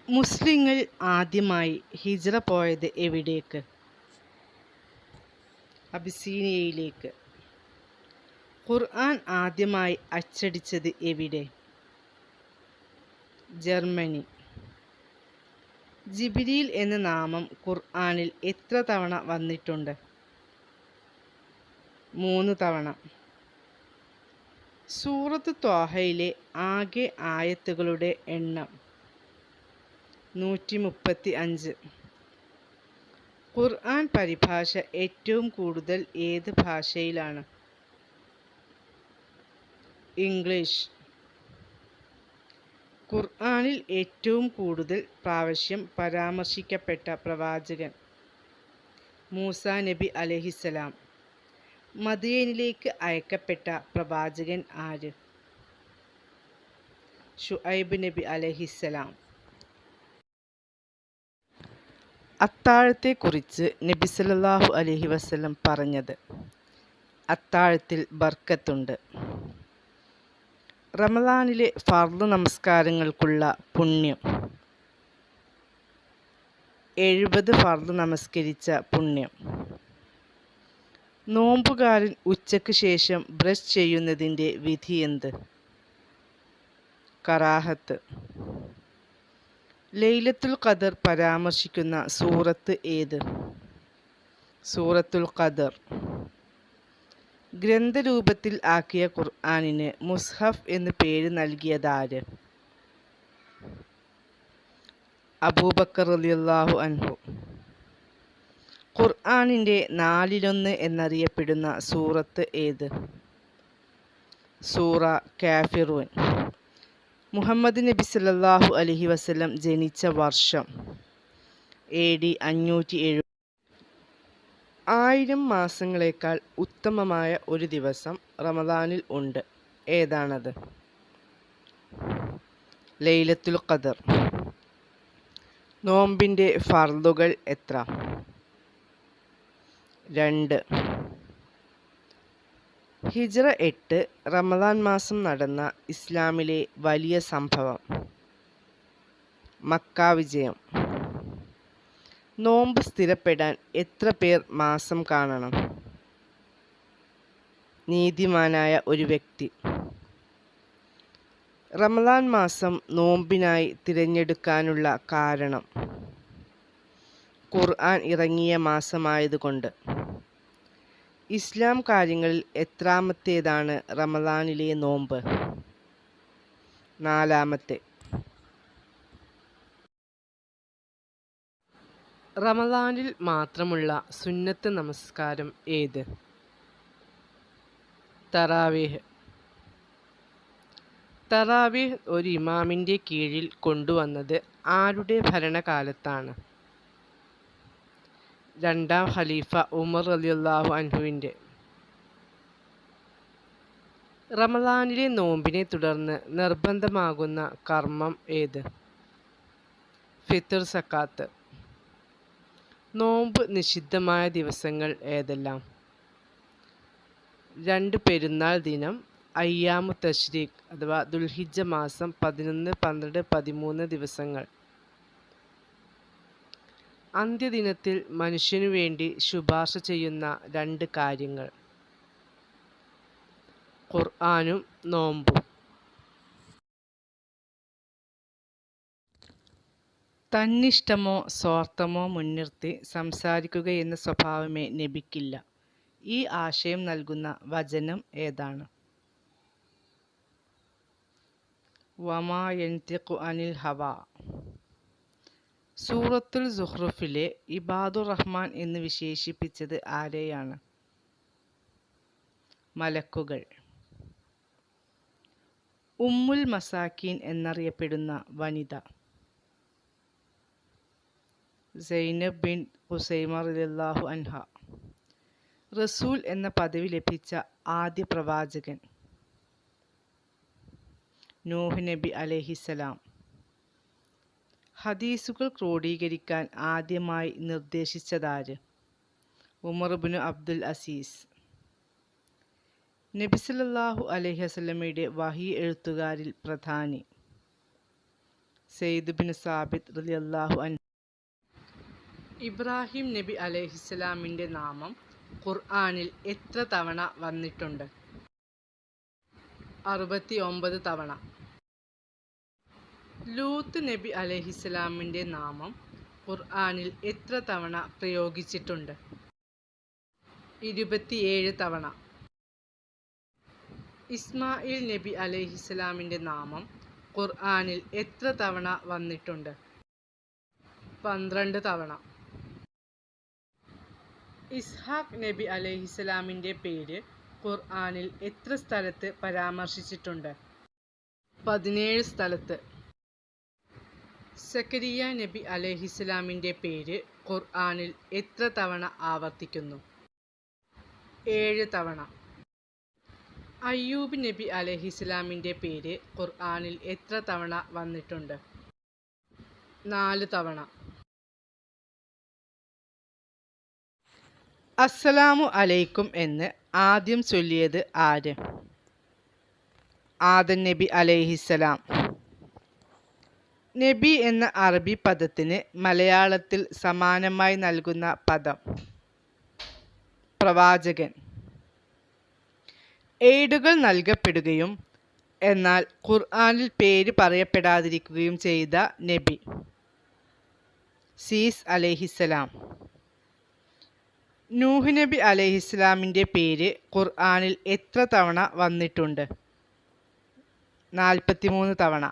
മുസ്ലിങ്ങൾ ആദ്യമായി ഹിജ്റ പോയത് എവിടേക്ക്? അബിസീനിയയിലേക്ക്. ഖുർആൻ ആദ്യമായി അച്ചടിച്ചത് എവിടെ? ജർമ്മനി. ജിബ്രീൽ എന്ന നാമം ഖുർആനിൽ എത്ര തവണ വന്നിട്ടുണ്ട്? 3 തവണ. സൂറത്ത് ത്വാഹയിലെ ആകെ ആയത്തുകളുടെ എണ്ണം 135. ഖുർആൻ പരിഭാഷ ഏറ്റവും കൂടുതൽ ഏത് ഭാഷയിലാണ്? ഇംഗ്ലീഷ്. ഖുർആനിൽ ഏറ്റവും കൂടുതൽ പ്രാവശ്യം പരാമർശിക്കപ്പെട്ട പ്രവാചകൻ മൂസാ നബി അലൈഹിസ്സലാം. മദിയനിലേക്ക് അയക്കപ്പെട്ട പ്രവാചകൻ ആര്? ശുഐബ് നബി അലൈഹിസ്സലാം. അത്താഴത്തെക്കുറിച്ച് നബി സല്ലല്ലാഹു അലൈഹി വസല്ലം പറഞ്ഞത്: അത്താഴത്തിൽ ബർക്കത്തുണ്ട്. റമദാനിലെ ഫർള് നമസ്കാരങ്ങൾക്കുള്ള പുണ്യം: 70 ഫർള് നമസ്കരിച്ച പുണ്യം. നോമ്പുകാരൻ ഉച്ചയ്ക്ക് ശേഷം ബ്രഷ് ചെയ്യുന്നതിൻ്റെ വിധി എന്ത്? കറാഹത്ത്. ലൈലത്തുൽ ഖദർ പരാമർശിക്കുന്ന സൂറത്ത് ഏത്? സൂറത്തുൽ ഖദർ. ഗ്രന്ഥരൂപത്തിൽ ആക്കിയ ഖുർആനിന് മുസ്ഹഫ് എന്ന് പേര് നൽകിയതാര്? അബൂബക്കർ റളിയല്ലാഹു അൻഹു. ഖുർആനിൻ്റെ 1/4 എന്നറിയപ്പെടുന്ന സൂറത്ത് ഏത്? സൂറ കാഫിറൂൻ. മുഹമ്മദ് നബി സല്ലല്ലാഹു അലൈഹി വസല്ലം ജനിച്ച വർഷം AD 570. 1000 മാസങ്ങളേക്കാൾ ഉത്തമമായ ഒരു ദിവസം റമദാനിൽ ഉണ്ട്. ഏതാണത്? ലൈലത്തുൽ ഖദർ. നോമ്പിൻ്റെ ഫർളുകൾ എത്ര? 2. ഹിജ്റ 8 റമദാൻ മാസം നടന്ന ഇസ്ലാമിലെ വലിയ സംഭവം? മക്ക വിജയം. നോമ്പ് സ്ഥിരപ്പെടാൻ എത്ര പേർ മാസം കാണണം? നീതിമാനായ ഒരു വ്യക്തി. റമദാൻ മാസം നോമ്പിനായി തിരഞ്ഞെടുക്കാനുള്ള കാരണം? ഖുർആൻ ഇറങ്ങിയ മാസമായതുകൊണ്ട്. ഇസ്ലാം കാര്യങ്ങളിൽ എത്രാമത്തേതാണ് റമദാനിലെ നോമ്പ്? 4. റമദാനിൽ മാത്രമുള്ള സുന്നത്ത് നമസ്കാരം ഏത്? തറാവീഹ്. തറാവീഹ് ഒരു ഇമാമിൻ്റെ കീഴിൽ കൊണ്ടുവന്നത് ആരുടെ ഭരണകാലത്താണ്? 2ാം ഖലീഫ ഉമർ റളിയല്ലാഹു അൻഹുവിൻ്റെ. റമദാനിലെ നോമ്പിനെ തുടർന്ന് നിർബന്ധമാകുന്ന കർമ്മം ഏത്? ഫിത്ർ സക്കാത്ത്. നോമ്പ് നിഷിദ്ധമായ ദിവസങ്ങൾ ഏതെല്ലാം? 2 പെരുന്നാൾ ദിനം, അയ്യാമു തശ്രീഖ് അഥവാ ദുൽഹിജ്ജ മാസം 11, 12, 13 ദിവസങ്ങൾ. അന്ത്യദിനത്തിൽ മനുഷ്യനു വേണ്ടി ശുപാർശ ചെയ്യുന്ന 2 കാര്യങ്ങൾ: ഖുർആനും നോമ്പും. തന്നിഷ്ടമോ സ്വാർത്ഥമോ മുൻനിർത്തി സംസാരിക്കുകയെന്ന സ്വഭാവമേ നബിക്കില്ല. ഈ ആശയം നൽകുന്ന വചനം ഏതാണ്? വമാ യൻതിഖു അനിൽ ഹവാ. സൂറത്തുൽ സുഖ്റുഫിലെ ഇബാദുർ റഹ്മാൻ എന്ന് വിശേഷിപ്പിച്ചത് ആരെയാണ്? മലക്കുകൾ. ഉമ്മുൽ മസാക്കീൻ എന്നറിയപ്പെടുന്ന വനിത? സൈനബ് ബിൻ ഖുസൈമ റളിയല്ലാഹു അൻഹ. റസൂൽ എന്ന പദവി ലഭിച്ച ആദ്യ പ്രവാചകൻ? നൂഹ് നബി അലൈഹിസ്സലാം. ഹദീസുകൾ ക്രോഡീകരിക്കാൻ ആദ്യമായി നിർദ്ദേശിച്ചതാര്? ഉമർ ഇബ്നു അബ്ദുൽ അസീസ്. നബി സല്ലല്ലാഹു അലൈഹി വസല്ലമയുടെ വഹി എഴുത്തുകാരിൽ പ്രധാനി? സെയ്ദ് ബിൻ സാബിത്ത് റളിയല്ലാഹു അൻഹു. ഇബ്രാഹിം നബി അലൈഹിസ്സലാമിൻ്റെ നാമം ഖുർആനിൽ എത്ര തവണ വന്നിട്ടുണ്ട്? 69 തവണ. ലൂത്ത് നബി അലൈഹിസ്സലാമിൻ്റെ നാമം ഖുർആനിൽ എത്ര തവണ പ്രയോഗിച്ചിട്ടുണ്ട്? 27 തവണ. ഇസ്മായിൽ നബി അലൈഹിസ്സലാമിൻ്റെ നാമം ഖുർആനിൽ എത്ര തവണ വന്നിട്ടുണ്ട്? 12 തവണ. ഇസ്ഹാഖ് നബി അലൈഹിസ്സലാമിൻ്റെ പേര് ഖുർആനിൽ എത്ര സ്ഥലത്ത് പരാമർശിച്ചിട്ടുണ്ട്? 17 സ്ഥലത്ത്. സക്കരിയ നബി അലൈഹിസ്സലാമിൻ്റെ പേര് ഖുർആനിൽ എത്ര തവണ ആവർത്തിക്കുന്നു? 7 തവണ. അയ്യൂബ് നബി അലൈഹിസ്സലാമിൻ്റെ പേര് ഖുർആനിൽ എത്ര തവണ വന്നിട്ടുണ്ട്? 4 തവണ. അസ്സലാമു അലൈക്കും എന്ന് ആദ്യം ചൊല്ലിയത് ആര്? ആദം നബി അലൈഹിസ്സലാം. നബി എന്ന അറബി പദത്തിന് മലയാളത്തിൽ സമാനമായി നൽകുന്ന പദം? പ്രവാചകൻ. ഏടുകൾ നൽകപ്പെടുകയും എന്നാൽ ഖുർആനിൽ പേര് പറയപ്പെടാതിരിക്കുകയും ചെയ്ത നബി? സീസ് അലൈഹിസ്സലാം. നൂഹ് നബി അലൈഹിസ്സലാമിൻ്റെ പേര് ഖുർആനിൽ എത്ര തവണ വന്നിട്ടുണ്ട്? 43 തവണ.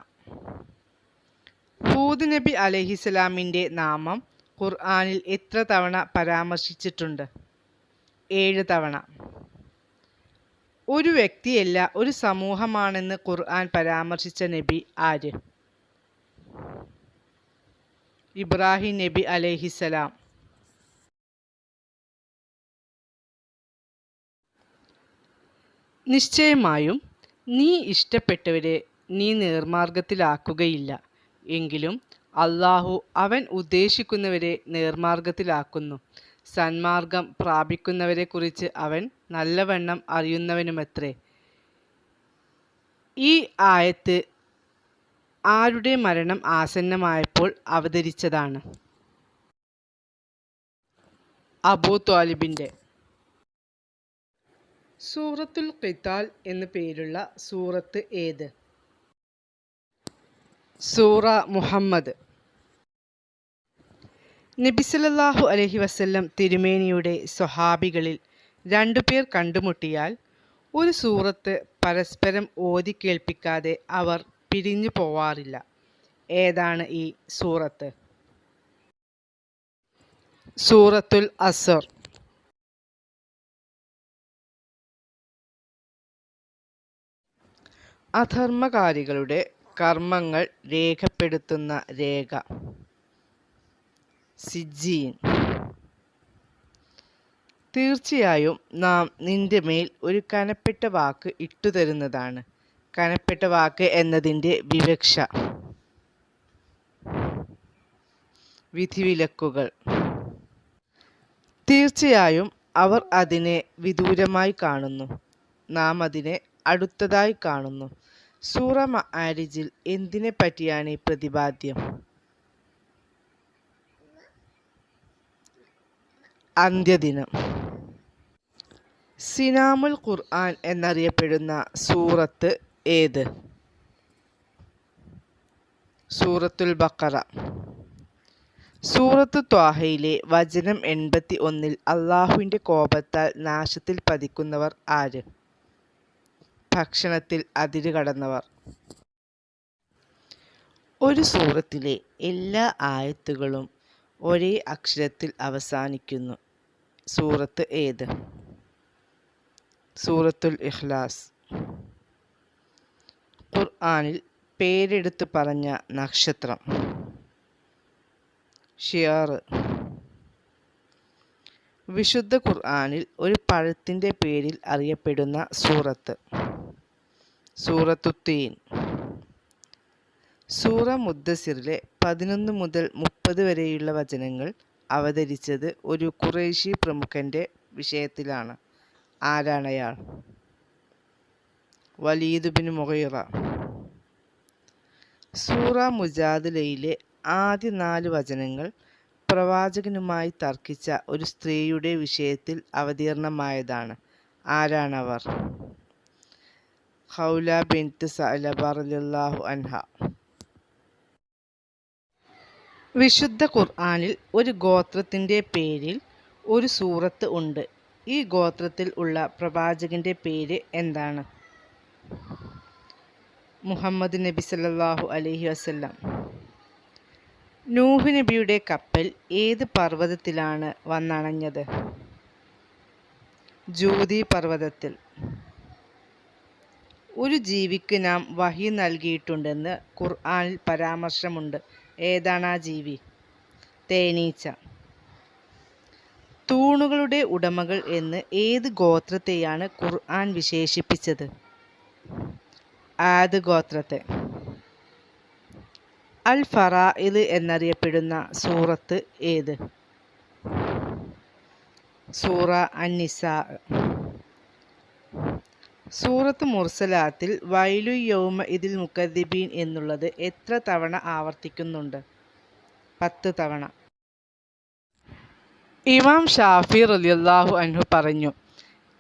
ഹൂദ് നബി അലൈഹിസ്സലാമിൻ്റെ നാമം ഖുർആനിൽ എത്ര തവണ പരാമർശിച്ചിട്ടുണ്ട്? 7 തവണ. ഒരു വ്യക്തിയല്ല ഒരു സമൂഹമാണെന്ന് ഖുർആൻ പരാമർശിച്ച നബി ആര്? ഇബ്രാഹിം നബി അലൈഹിസ്സലാം. നിശ്ചയമായും നീ ഇഷ്ടപ്പെട്ടവരെ നീ നേർമാർഗത്തിലാക്കുകയില്ല. എങ്കിലും അല്ലാഹു അവൻ ഉദ്ദേശിക്കുന്നവരെ നേർമാർഗത്തിലാക്കുന്നു. സന്മാർഗം പ്രാപിക്കുന്നവരെക്കുറിച്ച് അവൻ നല്ലവണ്ണം അറിയുന്നവനുമത്രേ. ഈ ആയത്ത് ആരുടെ മരണം ആസന്നമായപ്പോൾ അവതരിച്ചതാണ്? അബൂ ത്വാലിബിൻ്റെ. സൂറത്തുൽ ഖിതാൽ എന്നു പേരുള്ള സൂറത്ത് ഏത്? സൂറ മുഹമ്മദ്. നബി സല്ലല്ലാഹു അലൈഹി വസല്ലം തിരുമേനിയുടെ സ്വഹാബികളിൽ 2 പേർ കണ്ടുമുട്ടിയാൽ ഒരു സൂറത്ത് പരസ്പരം ഓതി കേൾപ്പിക്കാതെ അവർ പിരിഞ്ഞു പോവാറില്ല. ഏതാണ് ഈ സൂറത്ത്? സൂറത്തുൽ അസ്ർ. അധർമ്മകാരികളുടെ കർമ്മങ്ങൾ രേഖപ്പെടുത്തുന്ന രേഖ? സിജ്ജീൻ. തീർച്ചയായും നാം നിന്റെ മേൽ ഒരു കനപ്പെട്ട വാക്ക് ഇട്ടുതരുന്നതാണ്. കനപ്പെട്ട വാക്ക് എന്നതിൻ്റെ വിവക്ഷ? വിധിവിലക്കുകൾ. തീർച്ചയായും അവർ അതിനെ വിദൂരമായി കാണുന്നു, നാം അതിനെ അടുത്തതായി കാണുന്നു. സൂറ മആരിജിൽ എന്തിനെ പറ്റിയാണ് ഈ പ്രതിപാദ്യം? അന്ത്യദിനം. സിനാമുൽ ഖുർആൻ എന്നറിയപ്പെടുന്ന സൂറത്ത് ഏത്? സൂറത്തുൽ ബഖറ. സൂറത്ത് ത്വാഹയിലെ വചനം 81-ൽ അള്ളാഹുവിൻ്റെ കോപത്താൽ നാശത്തിൽ പതിക്കുന്നവർ ആര്? ഭക്ഷണത്തിൽ അതിര് കടന്നവർ. ഒരു സൂറത്തിലെ എല്ലാ ആയത്തുകളും ഒരേ അക്ഷരത്തിൽ അവസാനിക്കുന്നു. സൂറത്ത് ഏത്? സൂറത്തുൽ ഇഖ്ലാസ്. ഖുർആനിൽ പേരെടുത്ത് പറഞ്ഞ നക്ഷത്രം? ഷിയാർ. വിശുദ്ധ ഖുർആനിൽ ഒരു പഴത്തിൻ്റെ പേരിൽ അറിയപ്പെടുന്ന സൂറത്ത്? സൂറത്തുത്തീൻ. സൂറ മുദ്ദസിറിലെ 11 മുതൽ 30 വരെയുള്ള വചനങ്ങൾ അവതരിച്ചത് ഒരു ഖുറൈശി പ്രമുഖൻ്റെ വിഷയത്തിലാണ്. ആരാണയാൾ? വലീദ് ബിൻ മുഗീറ. സൂറ മുജാദിലയിലെ ആദ്യ 4 വചനങ്ങൾ പ്രവാചകനുമായി തർക്കിച്ച ഒരു സ്ത്രീയുടെ വിഷയത്തിൽ അവതീർണമായതാണ്. ആരാണവർ? ഖൗല ബിൻത് സഅലബ റളിയല്ലാഹു അൻഹ. വിശുദ്ധ ഖുർആനിൽ ഒരു ഗോത്രത്തിൻ്റെ പേരിൽ ഒരു സൂറത്ത് ഉണ്ട്. ഈ ഗോത്രത്തിൽ ഉള്ള പ്രവാചകന്റെ പേര് എന്താണ്? മുഹമ്മദ് നബി സല്ലല്ലാഹു അലൈഹി വസല്ലം. നൂഹ് നബിയുടെ കപ്പൽ ഏത് പർവ്വതത്തിലാണ് വന്നണഞ്ഞത്? ജൂദി പർവ്വതത്തിൽ. ഒരു ജീവിക്ക് നാം വഹി നൽകിയിട്ടുണ്ടെന്ന് ഖുർആനിൽ പരാമർശമുണ്ട്. ഏതാണ് ആ ജീവി? തേനീച്ച. തൂണുകളുടെ ഉടമകൾ എന്ന് ഏത് ഗോത്രത്തെയാണ് ഖുർആൻ വിശേഷിപ്പിച്ചത്? ആദ് ഗോത്രത്തെ. അൽ ഫറാഇദ് എന്നറിയപ്പെടുന്ന സൂറത്ത് ഏത്? സൂറ അൻ-നിസാ. സൂറത്ത് മുർസലാത്തിൽ വൈലു യൗമ ഇതിൽ മുക്കദ്ദിബീൻ എന്നുള്ളത് എത്ര തവണ ആവർത്തിക്കുന്നുണ്ട്? 10 തവണ. ഇമാം ഷാഫി റളിയല്ലാഹു അൻഹു പറഞ്ഞു,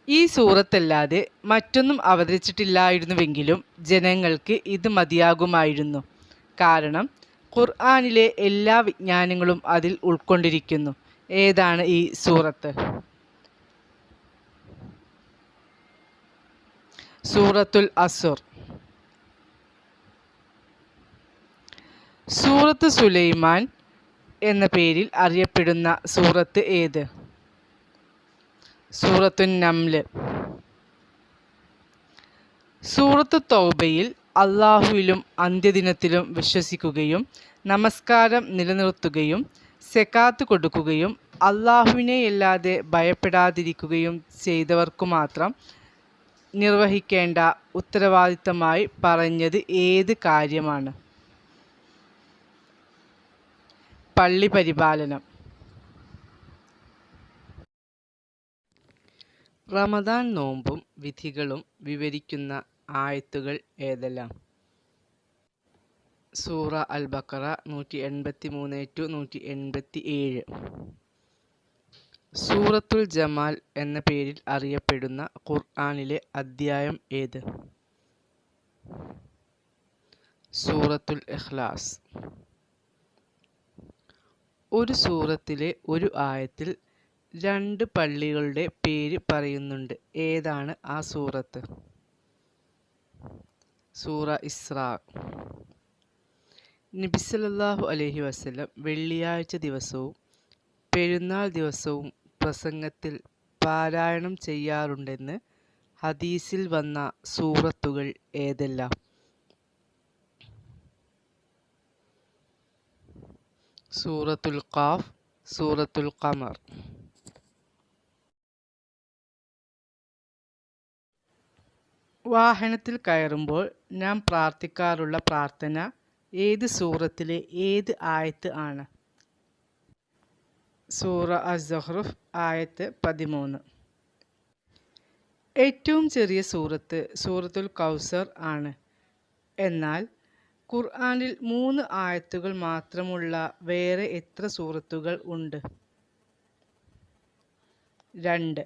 ഈ സൂറത്തല്ലാതെ മറ്റൊന്നും അവതരിച്ചിട്ടില്ലായിരുന്നുവെങ്കിലും ജനങ്ങൾക്ക് ഇത് മതിയാകുമായിരുന്നു. കാരണം ഖുർആനിലെ എല്ലാ വിജ്ഞാനങ്ങളും അതിൽ ഉൾക്കൊണ്ടിരിക്കുന്നു. ഏതാണ് ഈ സൂറത്ത്? സൂറത്തുൽ അസ്ർ. സൂറത്ത് സുലൈമാൻ എന്ന പേരിൽ അറിയപ്പെടുന്ന സൂറത്ത് ഏത്? സൂറത്തുൻ നംല്. സൂറത്ത് തൗബയിൽ അള്ളാഹുവിലും അന്ത്യദിനത്തിലും വിശ്വസിക്കുകയും നമസ്കാരം നിലനിർത്തുകയും സക്കാത്ത് കൊടുക്കുകയും അള്ളാഹുവിനെയല്ലാതെ ഭയപ്പെടാതിരിക്കുകയും ചെയ്തവർക്കു മാത്രം നിർവഹിക്കേണ്ട ഉത്തരവാദിത്തമായി പറഞ്ഞത് ഏത് കാര്യമാണ്? പള്ളി പരിപാലനം. റമദാൻ നോമ്പും വിധികളും വിവരിക്കുന്ന ആയത്തുകൾ ഏതെല്ലാം? സൂറ അൽ ബഖറ 183-187. സൂറത്തുൽ ജമാൽ എന്ന പേരിൽ അറിയപ്പെടുന്ന ഖുർആനിലെ അദ്ധ്യായം ഏത്? സൂറത്തുൽ ഇഖ്ലാസ്. ഒരു സൂറത്തിലെ ഒരു ആയത്തിൽ 2 പള്ളികളുടെ പേര് പറയുന്നുണ്ട്. ഏതാണ് ആ സൂറത്ത്? സൂറ ഇസ്രാ. നബി സല്ലല്ലാഹു അലൈഹി വസല്ലം വെള്ളിയാഴ്ച ദിവസവും പെരുന്നാൾ ദിവസവും പ്രസംഗത്തിൽ പാരായണം ചെയ്യാറുണ്ടെന്ന് ഹദീസിൽ വന്ന സൂറത്തുകൾ ഏതെല്ലാം? സൂറത്തുൽ ഖാഫ്, സൂറത്തുൽ ഖമർ. വാഹനത്തിൽ കയറുമ്പോൾ നാം പ്രാർത്ഥിക്കാറുള്ള പ്രാർത്ഥന ഏത് സൂറത്തിലെ ഏത് ആയത്ത് ആണ്? സൂറ അസ്-സുഖ്റുഫ് ആയത്ത് 13. ഏറ്റവും ചെറിയ സൂറത്ത് സൂറത്തുൽ കൗസർ ആണ്. എന്നാൽ ഖുർആനിൽ 3 ആയത്തുകൾ മാത്രമുള്ള വേറെ എത്ര സൂറത്തുകൾ ഉണ്ട്? 2.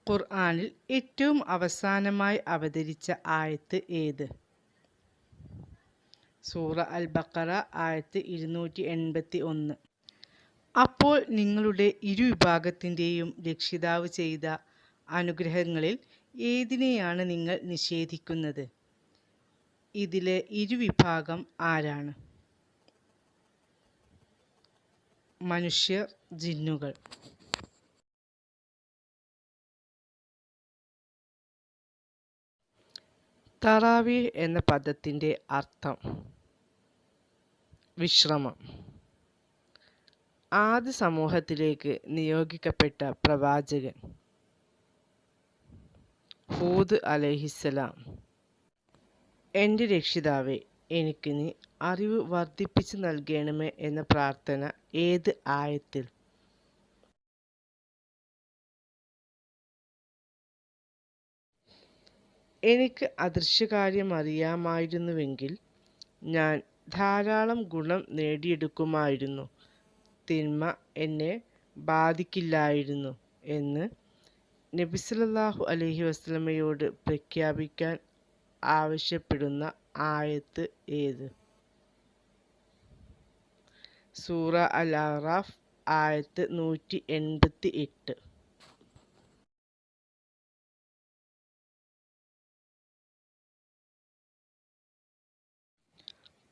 ഖുർആനിൽ ഏറ്റവും അവസാനമായി അവതരിച്ച ആയത്ത് ഏത്? സൂറ അൽ ബഖറ ആയത്ത് 281. അപ്പോൾ നിങ്ങളുടെ ഇരുവിഭാഗത്തിൻ്റെയും രക്ഷിതാവ് ചെയ്ത അനുഗ്രഹങ്ങളിൽ ഏതിനെയാണ് നിങ്ങൾ നിഷേധിക്കുന്നത്? ഇതിലെ ഇരുവിഭാഗം ആരാണ്? മനുഷ്യർ, ജിന്നുകൾ. തറാവീഹ് എന്ന പദത്തിൻ്റെ അർത്ഥം വിശ്രമം. ആദ്യ സമൂഹത്തിലേക്ക് നിയോഗിക്കപ്പെട്ട പ്രവാചകൻ ഹൂദ് അലൈഹിസ്സലാം. എൻ്റെ രക്ഷിതാവേ, എനിക്ക് നീ അറിവ് വർദ്ധിപ്പിച്ചു നൽകണമേ എന്ന പ്രാർത്ഥന ഏത് ആയത്തിൽ? എനിക്ക് അദൃശ്യകാര്യം അറിയാമായിരുന്നുവെങ്കിൽ ഞാൻ ധാരാളം ഗുണം നേടിയെടുക്കുമായിരുന്നു, തിന്മ എന്നെ ബാധിക്കില്ലായിരുന്നു എന്ന് നബി സല്ലല്ലാഹു അലൈഹി വസല്ലമയോട് പ്രഖ്യാപിക്കാൻ ആവശ്യപ്പെടുന്ന ആയത്ത് ഏത്? സൂറ അൽ അറാഫ് ആയത്ത് 188.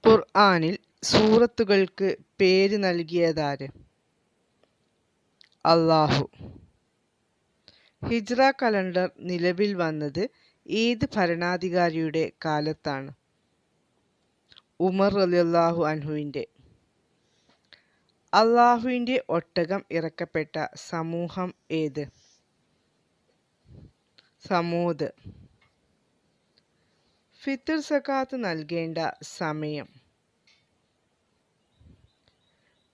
ഖുർആനിൽ സൂറത്തുകൾക്ക് പേര് നൽകിയതാര്? അല്ലാഹു. ഹിജ്റ കലണ്ടർ നിലവിൽ വന്നത് ഏത് ഭരണാധികാരിയുടെ കാലത്താണ്? ഉമർ റളിയല്ലാഹു അൻഹുവിൻ്റെ. അല്ലാഹുവിൻ്റെ ഒട്ടകം ഇറക്കപ്പെട്ട സമൂഹം ഏത്? സമൂദ്. ഫിത്ർ സകാത്ത് നൽകേണ്ട സമയം?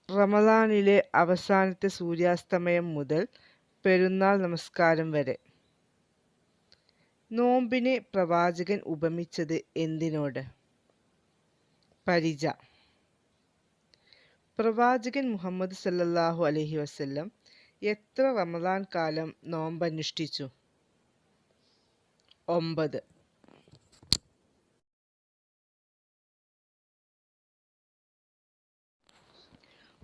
റമദാനിലെ അവസാനത്തെ സൂര്യാസ്തമയം മുതൽ പെരുന്നാൾ നമസ്കാരം വരെ. നോമ്പിനെ പ്രവാചകൻ ഉപമിച്ചത് എന്തിനോട്? പരിച. പ്രവാചകൻ മുഹമ്മദ് സല്ലല്ലാഹു അലൈഹി വസല്ലം എത്ര റമദാൻ കാലം നോമ്പനുഷ്ഠിച്ചു? 9.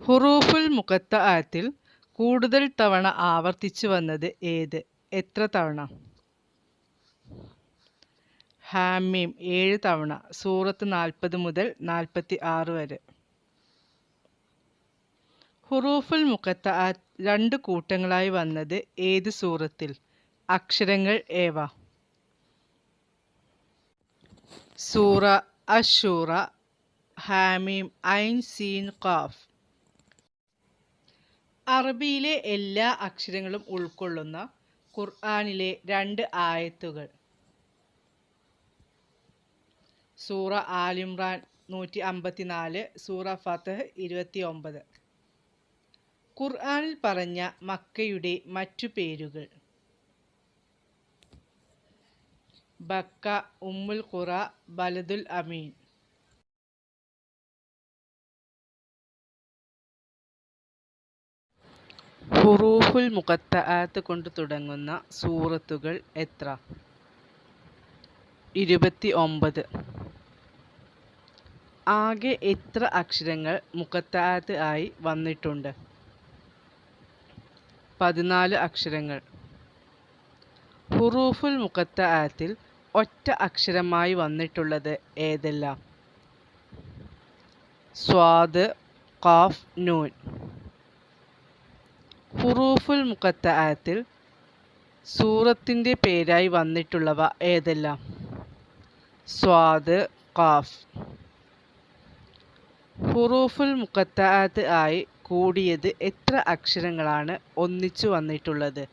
ഹുറൂഫുൽ മുഖത്തഅത്തിൽ കൂടുതൽ തവണ ആവർത്തിച്ചു വന്നത് ഏത്? എത്ര തവണ? ഹാമീം 7 തവണ, സൂറത്ത് 40 മുതൽ 46 വരെ. ഹുറൂഫുൽ മുഖത്തഅത്ത് 2 കൂട്ടങ്ങളായി വന്നത് ഏത് സൂറത്തിൽ? അക്ഷരങ്ങൾ ഏവ? സൂറ അശ്-ശൂറ, ഹാമീം, ഐൻ, സീൻ, ഖാഫ്. അറബിയിലെ എല്ലാ അക്ഷരങ്ങളും ഉൾക്കൊള്ളുന്ന ഖുർആനിലെ 2 ആയത്തുകൾ. സൂറ ആൽ ഇംറാൻ 154, സൂറ ഫത്ഹ് 29. ഖുർആനിൽ പറഞ്ഞ മക്കയുടെ മറ്റു പേരുകൾ. ബക്ക, ഉമ്മുൽ ഖുറ, ബലദുൽ അമീൻ. ഹുറൂഫുൽ മുഖത്തഅത്ത് കൊണ്ട് തുടങ്ങുന്ന സൂറത്തുകൾ എത്ര? 29. ആകെ എത്ര അക്ഷരങ്ങൾ മുഖത്തഅത്ത് ആയി വന്നിട്ടുണ്ട്? 14 അക്ഷരങ്ങൾ. ഹുറൂഫുൽ മുഖത്തഅത്തിൽ ഒറ്റ അക്ഷരമായി വന്നിട്ടുള്ളത് ഏതെല്ലാം? സ്വാദ്, ഖാഫ്, നൂൻ. ഹുറൂഫുൽ മുഖത്തഅത്തിൽ സൂറത്തിൻ്റെ പേരായി വന്നിട്ടുള്ളവ ഏതെല്ലാം? സ്വാദ്, ഖാഫ്. ഹുറൂഫുൽ മുഖത്തഅത്ത് ആയി കൂടിയത് എത്ര അക്ഷരങ്ങളാണ് ഒന്നിച്ചു വന്നിട്ടുള്ളത്?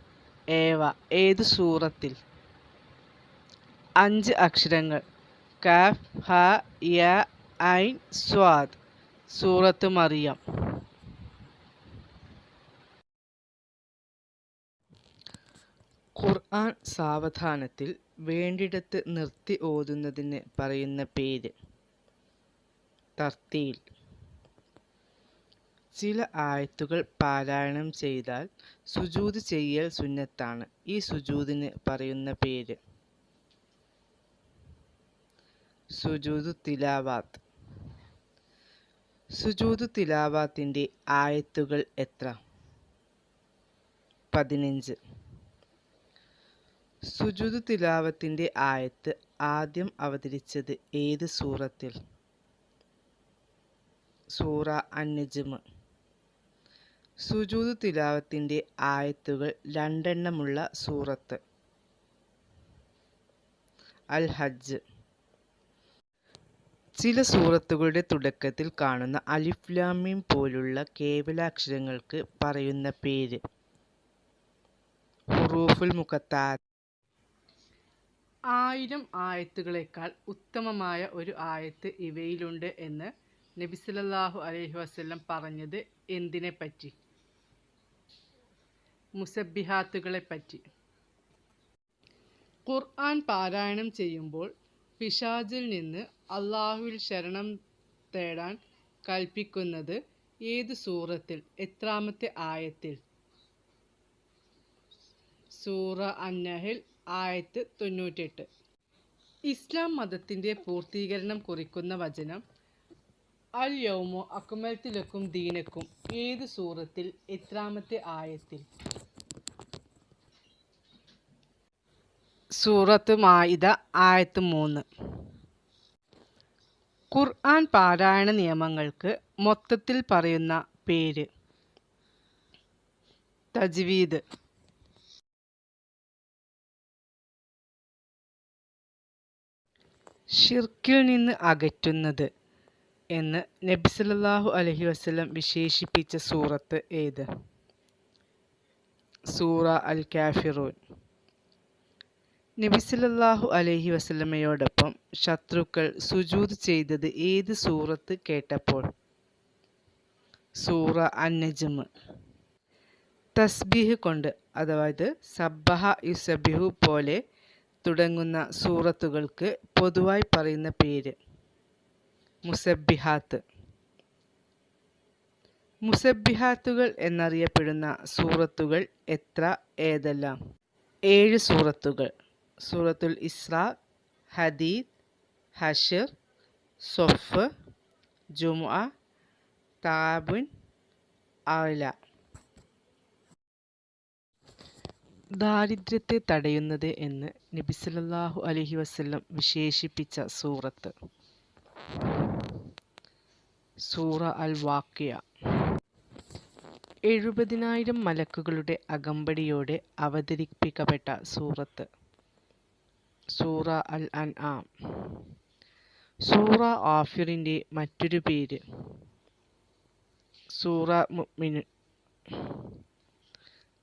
ഏവ? ഏത് സൂറത്തിൽ? 5 അക്ഷരങ്ങൾ. കാഫ്, ഹ, യ, ഐൻ, സ്വാദ്. സൂറത്ത് മറിയം. ഖുർആൻ സാവധാനത്തിൽ വേണ്ടിടത്ത് നിർത്തി ഓതുന്നതിന് പറയുന്ന പേര്? തർത്തീൽ. ചില ആയത്തുകൾ പാരായണം ചെയ്താൽ സുജൂദ് ചെയ്യൽ സുന്നത്താണ്. ഈ സുജൂദിന് പറയുന്ന പേര്? സുജൂദു തിലാവാത്ത്. സുജൂദു തിലാവാത്തിൻ്റെ ആയത്തുകൾ എത്ര? 15. സുജൂദു തിലാവത്തിൻ്റെ ആയത്ത് ആദ്യം അവതരിച്ചത് ഏത് സൂറത്തിൽ? സൂറ അൻ-നജ്മ്. സുജൂദു തിലാവത്തിൻ്റെ ആയത്തുകൾ 2 എണ്ണമുള്ള സൂറത്ത്? അൽ ഹജ്ജ്. ചില സൂറത്തുകളുടെ തുടക്കത്തിൽ കാണുന്ന അലിഫ് ലാം മീം പോലുള്ള കേവലാക്ഷരങ്ങൾക്ക് പറയുന്ന പേര്? ഹുറൂഫുൽ മുഖത്തഅത്ത്. 1000 ആയത്തുകളേക്കാൾ ഉത്തമമായ ഒരു ആയത്ത് ഇവയിലുണ്ട് എന്ന് നബി സല്ലല്ലാഹു അലൈഹി വസല്ലം പറഞ്ഞത് എന്തിനെപ്പറ്റി? മുസബ്ബിഹാത്തുകളെപ്പറ്റി. ഖുർആൻ പാരായണം ചെയ്യുമ്പോൾ പിശാചിൽ നിന്ന് അള്ളാഹുവിൽ ശരണം തേടാൻ കൽപ്പിക്കുന്നത് ഏത് സൂറത്തിൽ എത്രാമത്തെ ആയത്തിൽ? സൂറ അന്നഹൽ ആയത്ത് 98. ഇസ്ലാം മതത്തിൻ്റെ പൂർത്തീകരണം കുറിക്കുന്ന വചനം അൽ യൗമു അക്മൽതു ലക്കും ദീനക്കും ഏത് സൂറത്തിൽ എത്രാമത്തെ ആയത്തിൽ? സൂറത്ത് മാഇദ ആയത്ത് 3. ഖുർആൻ പാരായണ നിയമങ്ങൾക്ക് മൊത്തത്തിൽ പറയുന്ന പേര്? തജ്വീദ്. ഷിർക്കിൽ നിന്ന് അകറ്റുന്നത് എന്ന് നബി സല്ലല്ലാഹു അലൈഹി വസല്ലം വിശേഷിപ്പിച്ച സൂറത്ത് ഏത്? സൂറ അൽ കാഫിറൂൻ. നബി സല്ലല്ലാഹു അലൈഹി വസല്ലമയോടൊപ്പം ശത്രുക്കൾ സുജൂദ് ചെയ്തത് ഏത് സൂറത്ത് കേട്ടപ്പോൾ? സൂറ അൻ-നജ്മ്. തസ്ബീഹ് കൊണ്ട് അതായത് സബ്ബഹ യുസബ്ബിഹു പോലെ തുടങ്ങുന്ന സൂറത്തുകൾക്ക് പൊതുവായി പറയുന്ന പേര്? മുസബ്ബിഹാത്ത്. മുസബ്ബിഹാത്തുകൾ എന്നറിയപ്പെടുന്ന സൂറത്തുകൾ എത്ര ഏതെല്ലാം? 7 സൂറത്തുകൾ. സൂറത്തുൽ ഇസ്രാ, ഹദീദ്, ഹശർ, സൊഫ്, ജുമുഅ, താബുൻ, അഅല. ദാരിദ്ര്യത്തെ തടയുന്നത് എന്ന് നബി സല്ലല്ലാഹു അലൈഹി വസല്ലം വിശേഷിപ്പിച്ച സൂറത്ത്? സൂറ അൽ വാഖിയ. 70,000 മലക്കുകളുടെ അകമ്പടിയോടെ അവതരിപ്പിക്കപ്പെട്ട സൂറത്ത്? സൂറ അൽ അൻആം. സൂറ ആഫിറിൻ്റെ മറ്റൊരു പേര്? സൂറ മുഅ്മിനൂൻ.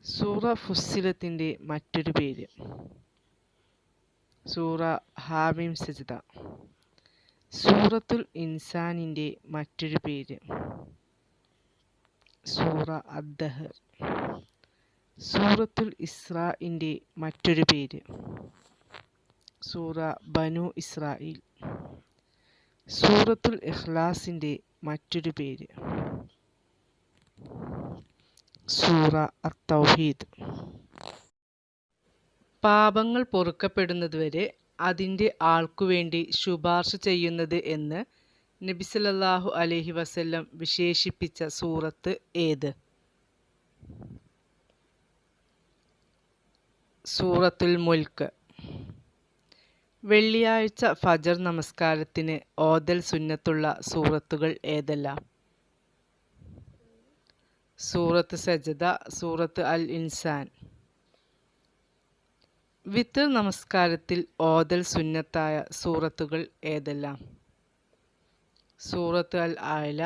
സൂറ ഫുസ്സിലത്തിൻ്റെ മറ്റൊരു പേര്? സൂറ ഹാമീം സജ്ദ. സൂറത്തുൽ ഇൻസാനിൻ്റെ മറ്റൊരു പേര്? സൂറ അദ്ദഹർ. സൂറത്തുൽ ഇസ്രാഇൻ്റെ മറ്റൊരു പേര്? സൂറ ബനു ഇസ്രായീൽ. സൂറത്തുൽ ഇഖ്ലാസിൻ്റെ മറ്റൊരു പേര്? സൂറ അത്തൗഹീദ്. പാപങ്ങൾ പൊറുക്കപ്പെടുന്നതുവരെ അതിൻ്റെ ആൾക്കുവേണ്ടി ശുപാർശ ചെയ്യുന്നത് എന്ന് നബി സല്ലല്ലാഹു അലൈഹി വസല്ലം വിശേഷിപ്പിച്ച സൂറത്ത് ഏത്? സൂറത്തുൽ മുൽക്ക്. വെള്ളിയാഴ്ച ഫജർ നമസ്കാരത്തിന് ഓതൽ സുന്നത്തുള്ള സൂറത്തുകൾ ഏതെല്ലാം? സൂറത്ത് സജ്ദ, സൂറത്ത് അൽ ഇൻസാൻ. വിത്ർ നമസ്കാരത്തിൽ ഓതൽ സുന്നത്തായ സൂറത്തുകൾ ഏതെല്ലാം? സൂറത്ത് അൽ അഅല,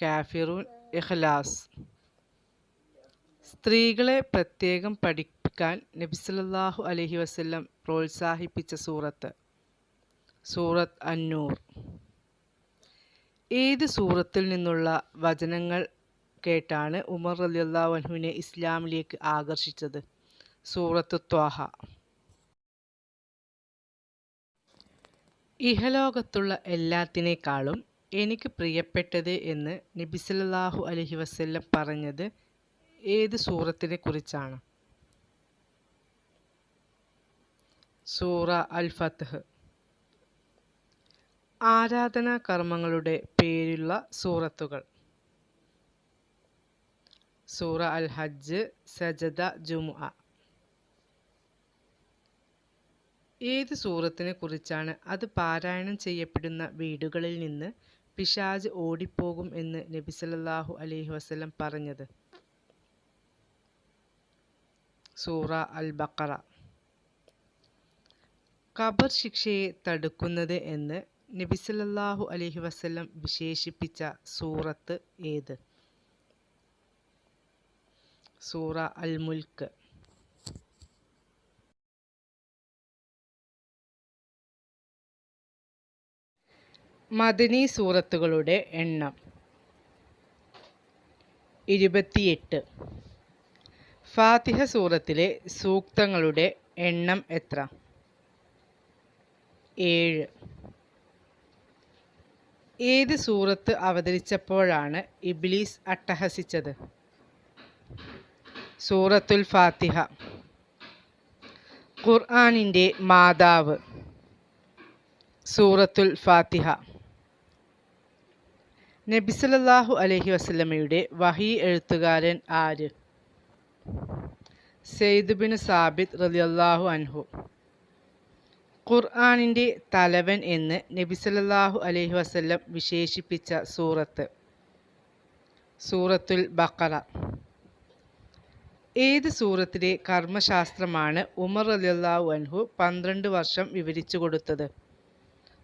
കാഫിറൂൻ, ഇഖ്ലാസ്. സ്ത്രീകളെ പ്രത്യേകം പഠിപ്പിക്കാൻ നബി സല്ലല്ലാഹു അലൈഹി വസല്ലം പ്രോത്സാഹിപ്പിച്ച സൂറത്ത്? സൂറത്ത് അന്നൂർ. ഏത് സൂറത്തിൽ നിന്നുള്ള വചനങ്ങൾ കേട്ടാണ് ഉമർ റളിയല്ലാഹു അൻഹുവിനെ ഇസ്ലാമിലേക്ക് ആകർഷിച്ചത്? സൂറത്ത് ത്വാഹ. ഇഹലോകത്തുള്ള എല്ലാത്തിനേക്കാളും എനിക്ക് പ്രിയപ്പെട്ടത് എന്ന് നബി സല്ലല്ലാഹു അലൈഹി വസല്ലം പറഞ്ഞത് ഏത് സൂറത്തിനെ കുറിച്ചാണ്? സൂറ അൽ ഫത്ഹ്. ആരാധനാ കർമ്മങ്ങളുടെ പേരുള്ള സൂറത്തുകൾ? സൂറ അൽ ഹജ്ജ്, സജദ, ജുമുഅ. ഏത് സൂറത്തിനെ കുറിച്ചാണ് അത് പാരായണം ചെയ്യപ്പെടുന്ന വീടുകളിൽ നിന്ന് പിശാച് ഓടിപ്പോകും എന്ന് നബി സല്ലല്ലാഹു അലൈഹി വസല്ലം പറഞ്ഞത്? സൂറ അൽ ബഖറ. ഖബർ ശിക്ഷയെ തടുക്കുന്നത് എന്ന് നബി സല്ലല്ലാഹു അലൈഹി വസല്ലം വിശേഷിപ്പിച്ച സൂറത്ത് ഏത്? സൂറ അൽ മുൽക്ക്. മദനി സൂറത്തുകളുടെ എണ്ണം 28. ഫാത്തിഹ സൂറത്തിലെ സൂക്തങ്ങളുടെ എണ്ണം എത്ര? 7. ഏത് സൂറത്ത് അവതരിച്ചപ്പോഴാണ് ഇബ്ലീസ് അട്ടഹസിച്ചത്? സൂറത്തുൽ ഫാത്തിഹ. ഖുർആനിൻ്റെ മാതാവ്. സൂറത്തുൽ ഫാത്തിഹ. നബി സല്ലല്ലാഹു അലൈഹി വസല്ലമയുടെ വഹി എഴുത്തുകാരൻ ആര്? സെയ്ദ് ബിൻ സാബിത്ത് റളിയല്ലാഹു അൻഹു. ഖുർആനിൻ്റെ തലവൻ എന്ന് നബി സല്ലല്ലാഹു അലൈഹി വസല്ലം വിശേഷിപ്പിച്ച സൂറത്ത്? സൂറത്തുൽ ബഖറ. ഏത് സൂറത്തിലെ കർമ്മശാസ്ത്രമാണ് ഉമർ റളിയല്ലാഹു അൻഹു 12 വർഷം വിവരിച്ചു കൊടുത്തത്?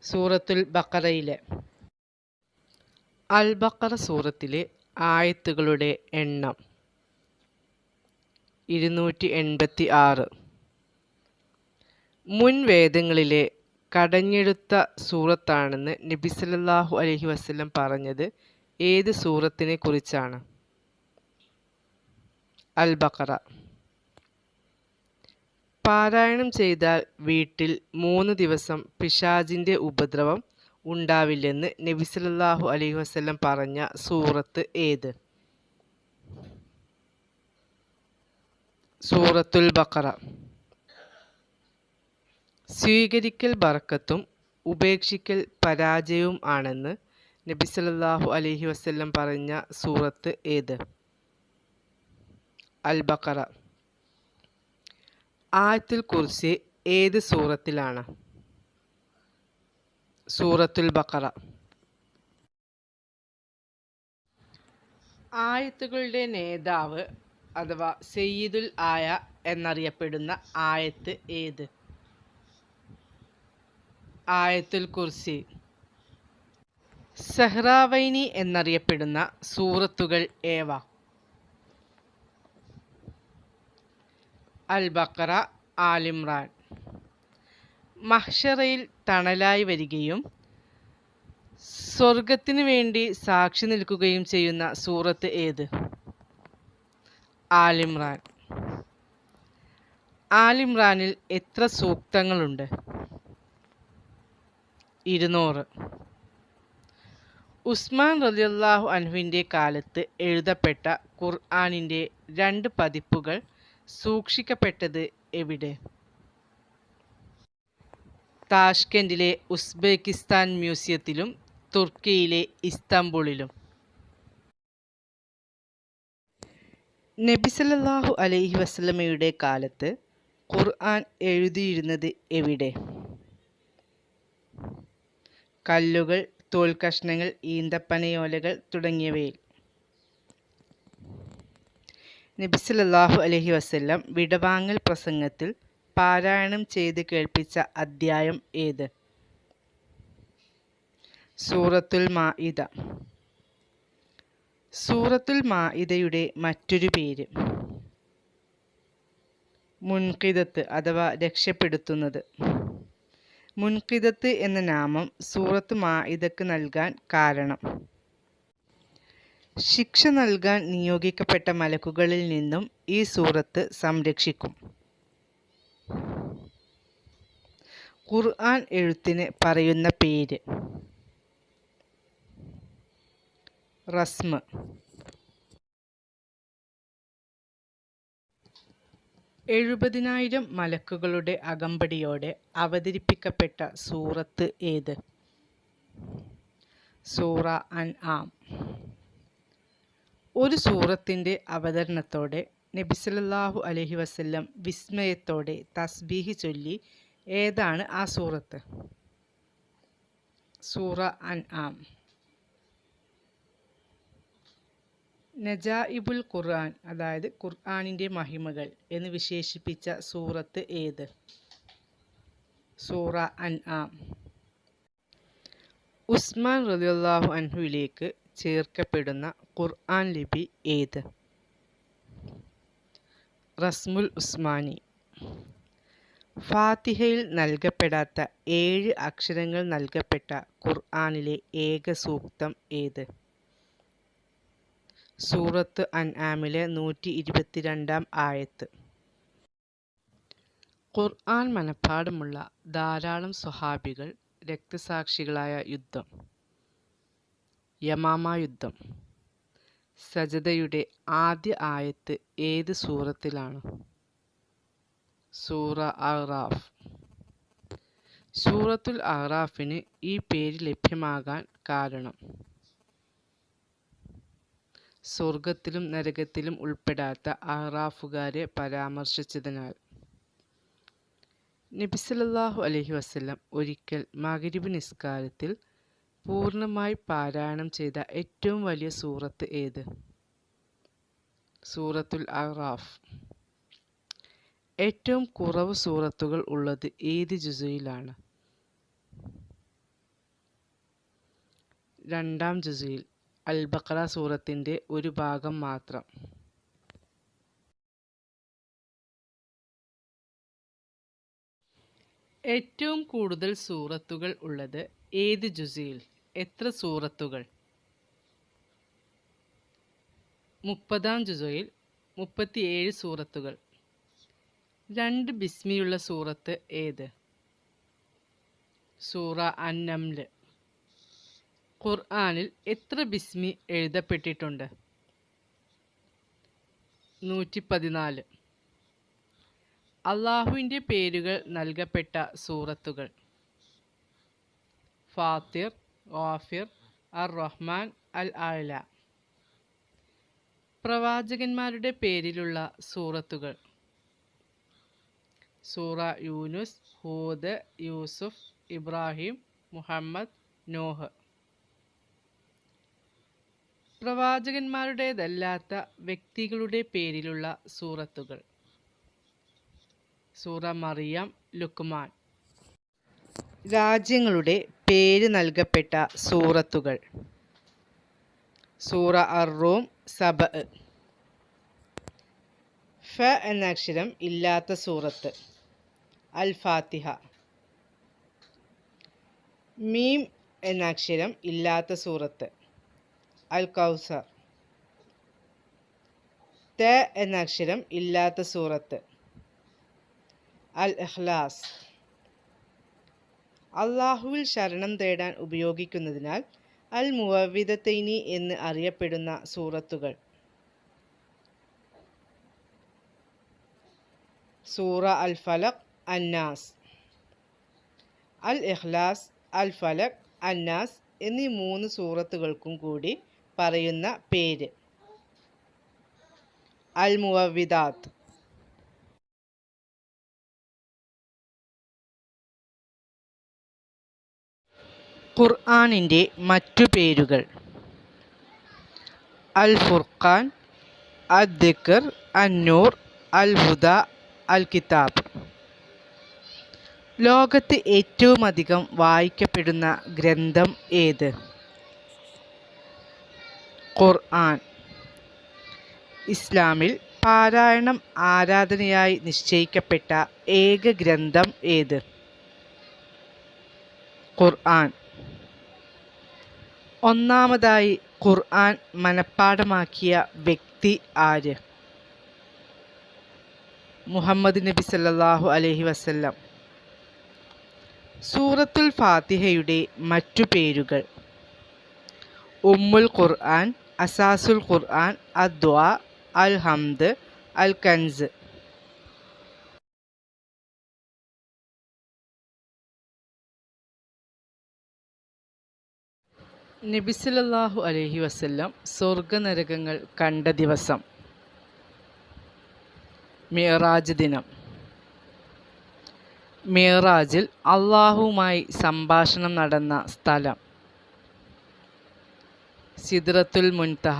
സൂറത്തുൽ ബഖറയിലെ. അൽ ബഖറ സൂറത്തിലെ ആയത്തുകളുടെ എണ്ണം 286. മുൻ വേദങ്ങളിലെ കടഞ്ഞെടുത്ത സൂറത്താണെന്ന് നബി സല്ലല്ലാഹു അലൈഹി വസല്ലം പറഞ്ഞത് ഏത് സൂറത്തിനെ കുറിച്ചാണ്? അൽ ബഖറ. പാരായണം ചെയ്താൽ വീട്ടിൽ 3 ദിവസം പിശാചിൻ്റെ ഉപദ്രവം ഉണ്ടാവില്ലെന്ന് നബി സല്ലല്ലാഹു അലൈഹി വസല്ലം പറഞ്ഞ സൂറത്ത് ഏത്? സൂറത്തുൽ ബഖറ. സ്വീകരിക്കൽ ബർക്കത്തും ഉപേക്ഷിക്കൽ പരാജയവും ആണെന്ന് നബി സല്ലല്ലാഹു അലൈഹി വസല്ലം പറഞ്ഞ സൂറത്ത് ഏത്? അൽ ബഖറ. ആയത്തുൽ കുർസി ഏത് സൂറത്തിലാണ്? സൂറത്തുൽ ബഖറ. ആയത്തുകളുടെ നേതാവ് അഥവാ സയ്യിദുൽ ആയ എന്നറിയപ്പെടുന്ന ആയത്ത് ഏത്? ആയത്തുൽ കുർസി. സഹ്റാവൈനി എന്നറിയപ്പെടുന്ന സൂറത്തുകൾ ഏവ? അൽ ബഖറ, ആലിമ്രാൻ. മഹ്ശറയിൽ തണലായി വരികയും സ്വർഗത്തിനു വേണ്ടി സാക്ഷി നിൽക്കുകയും ചെയ്യുന്ന സൂറത്ത് ഏത്? ആലിമ്രാൻ. ആലിമ്രാനിൽ എത്ര സൂക്തങ്ങളുണ്ട്? 200. ഉസ്മാൻ റളിയല്ലാഹു അൻഹുവിൻ്റെ കാലത്ത് എഴുതപ്പെട്ട ഖുർആനിൻ്റെ 2 പതിപ്പുകൾ സൂക്ഷിക്കപ്പെട്ടത് എവിടെ? താഷ്കെൻഡിലെ ഉസ്ബെക്കിസ്ഥാൻ മ്യൂസിയത്തിലും തുർക്കിയിലെ ഇസ്താംബുളിലും. നബി സല്ലല്ലാഹു അലൈഹി വസല്ലമയുടെ കാലത്ത് ഖുർആൻ എഴുതിയിരുന്നത് എവിടെ? കല്ലുകൾ, തോൽക്കഷ്ണങ്ങൾ, ഈന്തപ്പനയോലകൾ തുടങ്ങിയവയിൽ. നബി സല്ലല്ലാഹു അലൈഹി വസല്ലം വിടവാങ്ങൽ പ്രസംഗത്തിൽ പാരായണം ചെയ്ത് കേൾപ്പിച്ച അദ്ധ്യായം ഏത്? സൂറത്തുൽ മാഇദ. സൂറത്തുൽ മാഇദയുടെ മറ്റൊരു പേര്? മുൻഖിദത്ത് അഥവാ രക്ഷപ്പെടുത്തുന്നത്. മുൻഖിദത്ത് എന്ന നാമം സൂറത്ത് മാഇദക്ക് നൽകാൻ കാരണം? ശിക്ഷ നൽകാൻ നിയോഗിക്കപ്പെട്ട മലക്കുകളിൽ നിന്നും ഈ സൂറത്ത് സംരക്ഷിക്കും. ഖുർആൻ എഴുത്തിന് പറയുന്ന പേര്? റസ്മ്. 70,000 മലക്കുകളുടെ അകമ്പടിയോടെ അവതരിപ്പിക്കപ്പെട്ട സൂറത്ത് ഏത്? സൂറ അൻആം. ഒരു സൂറത്തിൻ്റെ അവതരണത്തോടെ നബി സല്ലല്ലാഹു അലൈഹി വസല്ലം വിസ്മയത്തോടെ തസ്ബീഹ് ചൊല്ലി. ഏതാണ് ആ സൂറത്ത്? സൂറ അൻആം. നജായിബുൽ ഖുർആൻ അതായത് ഖുർആനിൻ്റെ മഹിമകൾ എന്ന് വിശേഷിപ്പിച്ച സൂറത്ത് ഏത്? സൂറ അൻആം. ഉസ്മാൻ റളിയല്ലാഹു അൻഹുവിലേക്ക് ചേർക്കപ്പെടുന്ന ഖുർആൻ ലിപി ഏത്? റസ്മുൽ ഉസ്മാനി. ഫാത്തിഹയിൽ നൽകപ്പെടാത്ത 7 അക്ഷരങ്ങൾ നൽകപ്പെട്ട ഖുർആനിലെ ഏക സൂക്തം ഏത്? സൂറത്ത് അൻആമിലെ 122-ാം ആയത്ത്. ഖുർആൻ മനഃപ്പാഠമുള്ള ധാരാളം സ്വഹാബികൾ രക്തസാക്ഷികളായ യുദ്ധം. യമാമ യുദ്ധം. സജദയുടെ ആദ്യ ആയത്ത് ഏത് സൂറത്തിലാണ്? സൂറ അഅ്റാഫ്. സൂറത്തുൽ അഅ്റാഫിന് ഈ പേര് ലഭ്യമാകാൻ കാരണം സ്വർഗത്തിലും നരകത്തിലും ഉൾപ്പെടാത്ത അഅ്റാഫുകാരെ പരാമർശിച്ചതിനാൽ. നബി സല്ലല്ലാഹു അലൈഹി വസല്ലം ഒരിക്കൽ മഗ്‌രിബ് നിസ്കാരത്തിൽ പൂർണ്ണമായി പാരായണം ചെയ്ത ഏറ്റവും വലിയ സൂറത്ത് ഏത്? സൂറത്തുൽ അഅ്റാഫ്. ഏറ്റവും കുറവ് സൂറത്തുകൾ ഉള്ളത് ഏത് ജുസുയിലാണ്? രണ്ടാം ജുസുയിൽ, അൽ ബഖറ സൂറത്തിൻ്റെ ഒരു ഭാഗം മാത്രം. ഏറ്റവും കൂടുതൽ സൂറത്തുകൾ ഉള്ളത് ഏത് ജുസുയിൽ? എത്ര സൂറത്തുകൾ? 30-ാം ജുസുയിൽ 37 സൂറത്തുകൾ. 2 ബിസ്മിയുള്ള സൂറത്ത് ഏത്? സൂറ അൻ-നംല്. ഖുർആനിൽ എത്ര ബിസ്മി എഴുതപ്പെട്ടിട്ടുണ്ട്? 114. അള്ളാഹുവിൻ്റെ പേരുകൾ നൽകപ്പെട്ട സൂറത്തുകൾ: ഫാത്തിർ, ഗാഫിർ, അർ-റഹ്മാൻ, അൽ-അഅ്ല. പ്രവാചകന്മാരുടെ പേരിലുള്ള സൂറത്തുകൾ: സൂറ യൂനുസ്, ഹൂദ്, യൂസുഫ്, ഇബ്രാഹിം, മുഹമ്മദ്, നോഹ്. പ്രവാചകന്മാരുടേതല്ലാത്ത വ്യക്തികളുടെ പേരിലുള്ള സൂറത്തുകൾ: സൂറ മറിയം, ലുക്മാൻ. രാജ്യങ്ങളുടെ പേര് നൽകപ്പെട്ട സൂറത്തുകൾ: സൂറ അർ-റൂം, സബഅ്. ഫ എന്ന അക്ഷരം ഇല്ലാത്ത സൂറത്ത്: അൽ ഫാത്തിഹ. മീം എന്ന അക്ഷരം ഇല്ലാത്ത സൂറത്ത്: അൽ കൗസർ. ത എന്ന അക്ഷരം ഇല്ലാത്ത സൂറത്ത്: അൽ ഇഖ്ലാസ്. അള്ളാഹുവിൽ ശരണം തേടാൻ ഉപയോഗിക്കുന്നതിനാൽ അൽ മുഅവ്വിദത്തൈനി എന്ന് അറിയപ്പെടുന്ന സൂറത്തുകൾ: സൂറ അൽ ഫലഖ്, അന്നാസ്. അൽ ഇഖ്ലാസ്, അൽ ഫലഖ്, അന്നാസ് എന്നീ 3 സൂറത്തുകൾക്കും കൂടി പറയുന്ന പേര് അൽ മുഅവ്വിദാത്ത്. ഖുർആനിൻ്റെ മറ്റു പേരുകൾ: അൽ ഫുർഖാൻ, അദ്ദിക്ർ, അന്നൂർ, അൽ ഹുദ, അൽ കിതാബ്. ലോകത്ത് ഏറ്റവുമധികം വായിക്കപ്പെടുന്ന ഗ്രന്ഥം ഏത്? ഖുർആൻ. ഇസ്ലാമിൽ പാരായണം ആരാധനയായി നിശ്ചയിക്കപ്പെട്ട ഏക ഗ്രന്ഥം ഏത്? ഖുർആൻ. ഒന്നാമതായി ഖുർആൻ മനഃപ്പാഠമാക്കിയ വ്യക്തി ആര്? മുഹമ്മദ് നബി സല്ലല്ലാഹു അലൈഹി വസല്ലം. സൂറത്തുൽ ഫാത്തിഹയുടെ മറ്റു പേരുകൾ: ഉമ്മുൽ ഖുർആൻ, അസാസുൽ ഖുർആൻ, അദ്ദുആ, അൽ ഹംദ്, അൽ കൻസ്. നബി സല്ലല്ലാഹു അലൈഹി വസല്ലം സ്വർഗനരകങ്ങൾ കണ്ട ദിവസം: മിഅ്റാജ് ദിനം. മിഅ്റാജിൽ അള്ളാഹുവുമായി സംഭാഷണം നടന്ന സ്ഥലം: സിദ്റത്തുൽ മുൻതഹ.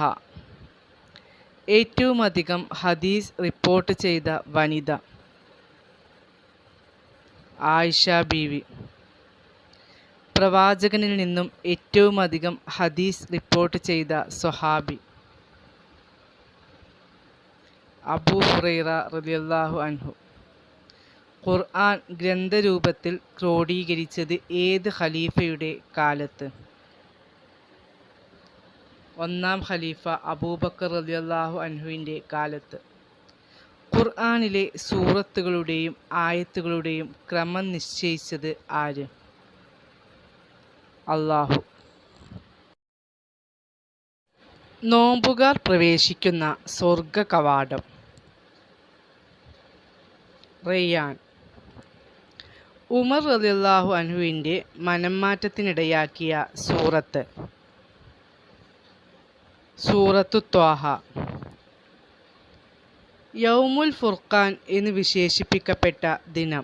ഏറ്റവുമധികം ഹദീസ് റിപ്പോർട്ട് ചെയ്ത വനിത: ആയിഷ ബീവി. പ്രവാചകനിൽ നിന്നും ഏറ്റവുമധികം ഹദീസ് റിപ്പോർട്ട് ചെയ്ത സ്വഹാബി: അബൂ ഹുറൈറ റളിയല്ലാഹു അൻഹു. ഖുർആൻ ഗ്രന്ഥരൂപത്തിൽ ക്രോഡീകരിച്ചത് ഏത് ഖലീഫയുടെ കാലത്ത്? 1-ാം ഖലീഫ അബൂബക്കർ റളിയല്ലാഹു അൻഹുവിൻ്റെ കാലത്ത്. ഖുർആനിലെ സൂറത്തുകളുടെയും ആയത്തുകളുടെയും ക്രമം നിശ്ചയിച്ചത് ആര്? അല്ലാഹു. നോമ്പുകാർ പ്രവേശിക്കുന്ന സ്വർഗ കവാടം. റയ്യാൻ. ഉമർ റളിയല്ലാഹു അൻഹുവിൻ്റെ മനംമാറ്റത്തിനിടയാക്കിയ സൂറത്ത്. സൂറത്തു ത്വാഹ. യൗമുൽ ഫുർഖാൻ എന്ന് വിശേഷിപ്പിക്കപ്പെട്ട ദിനം.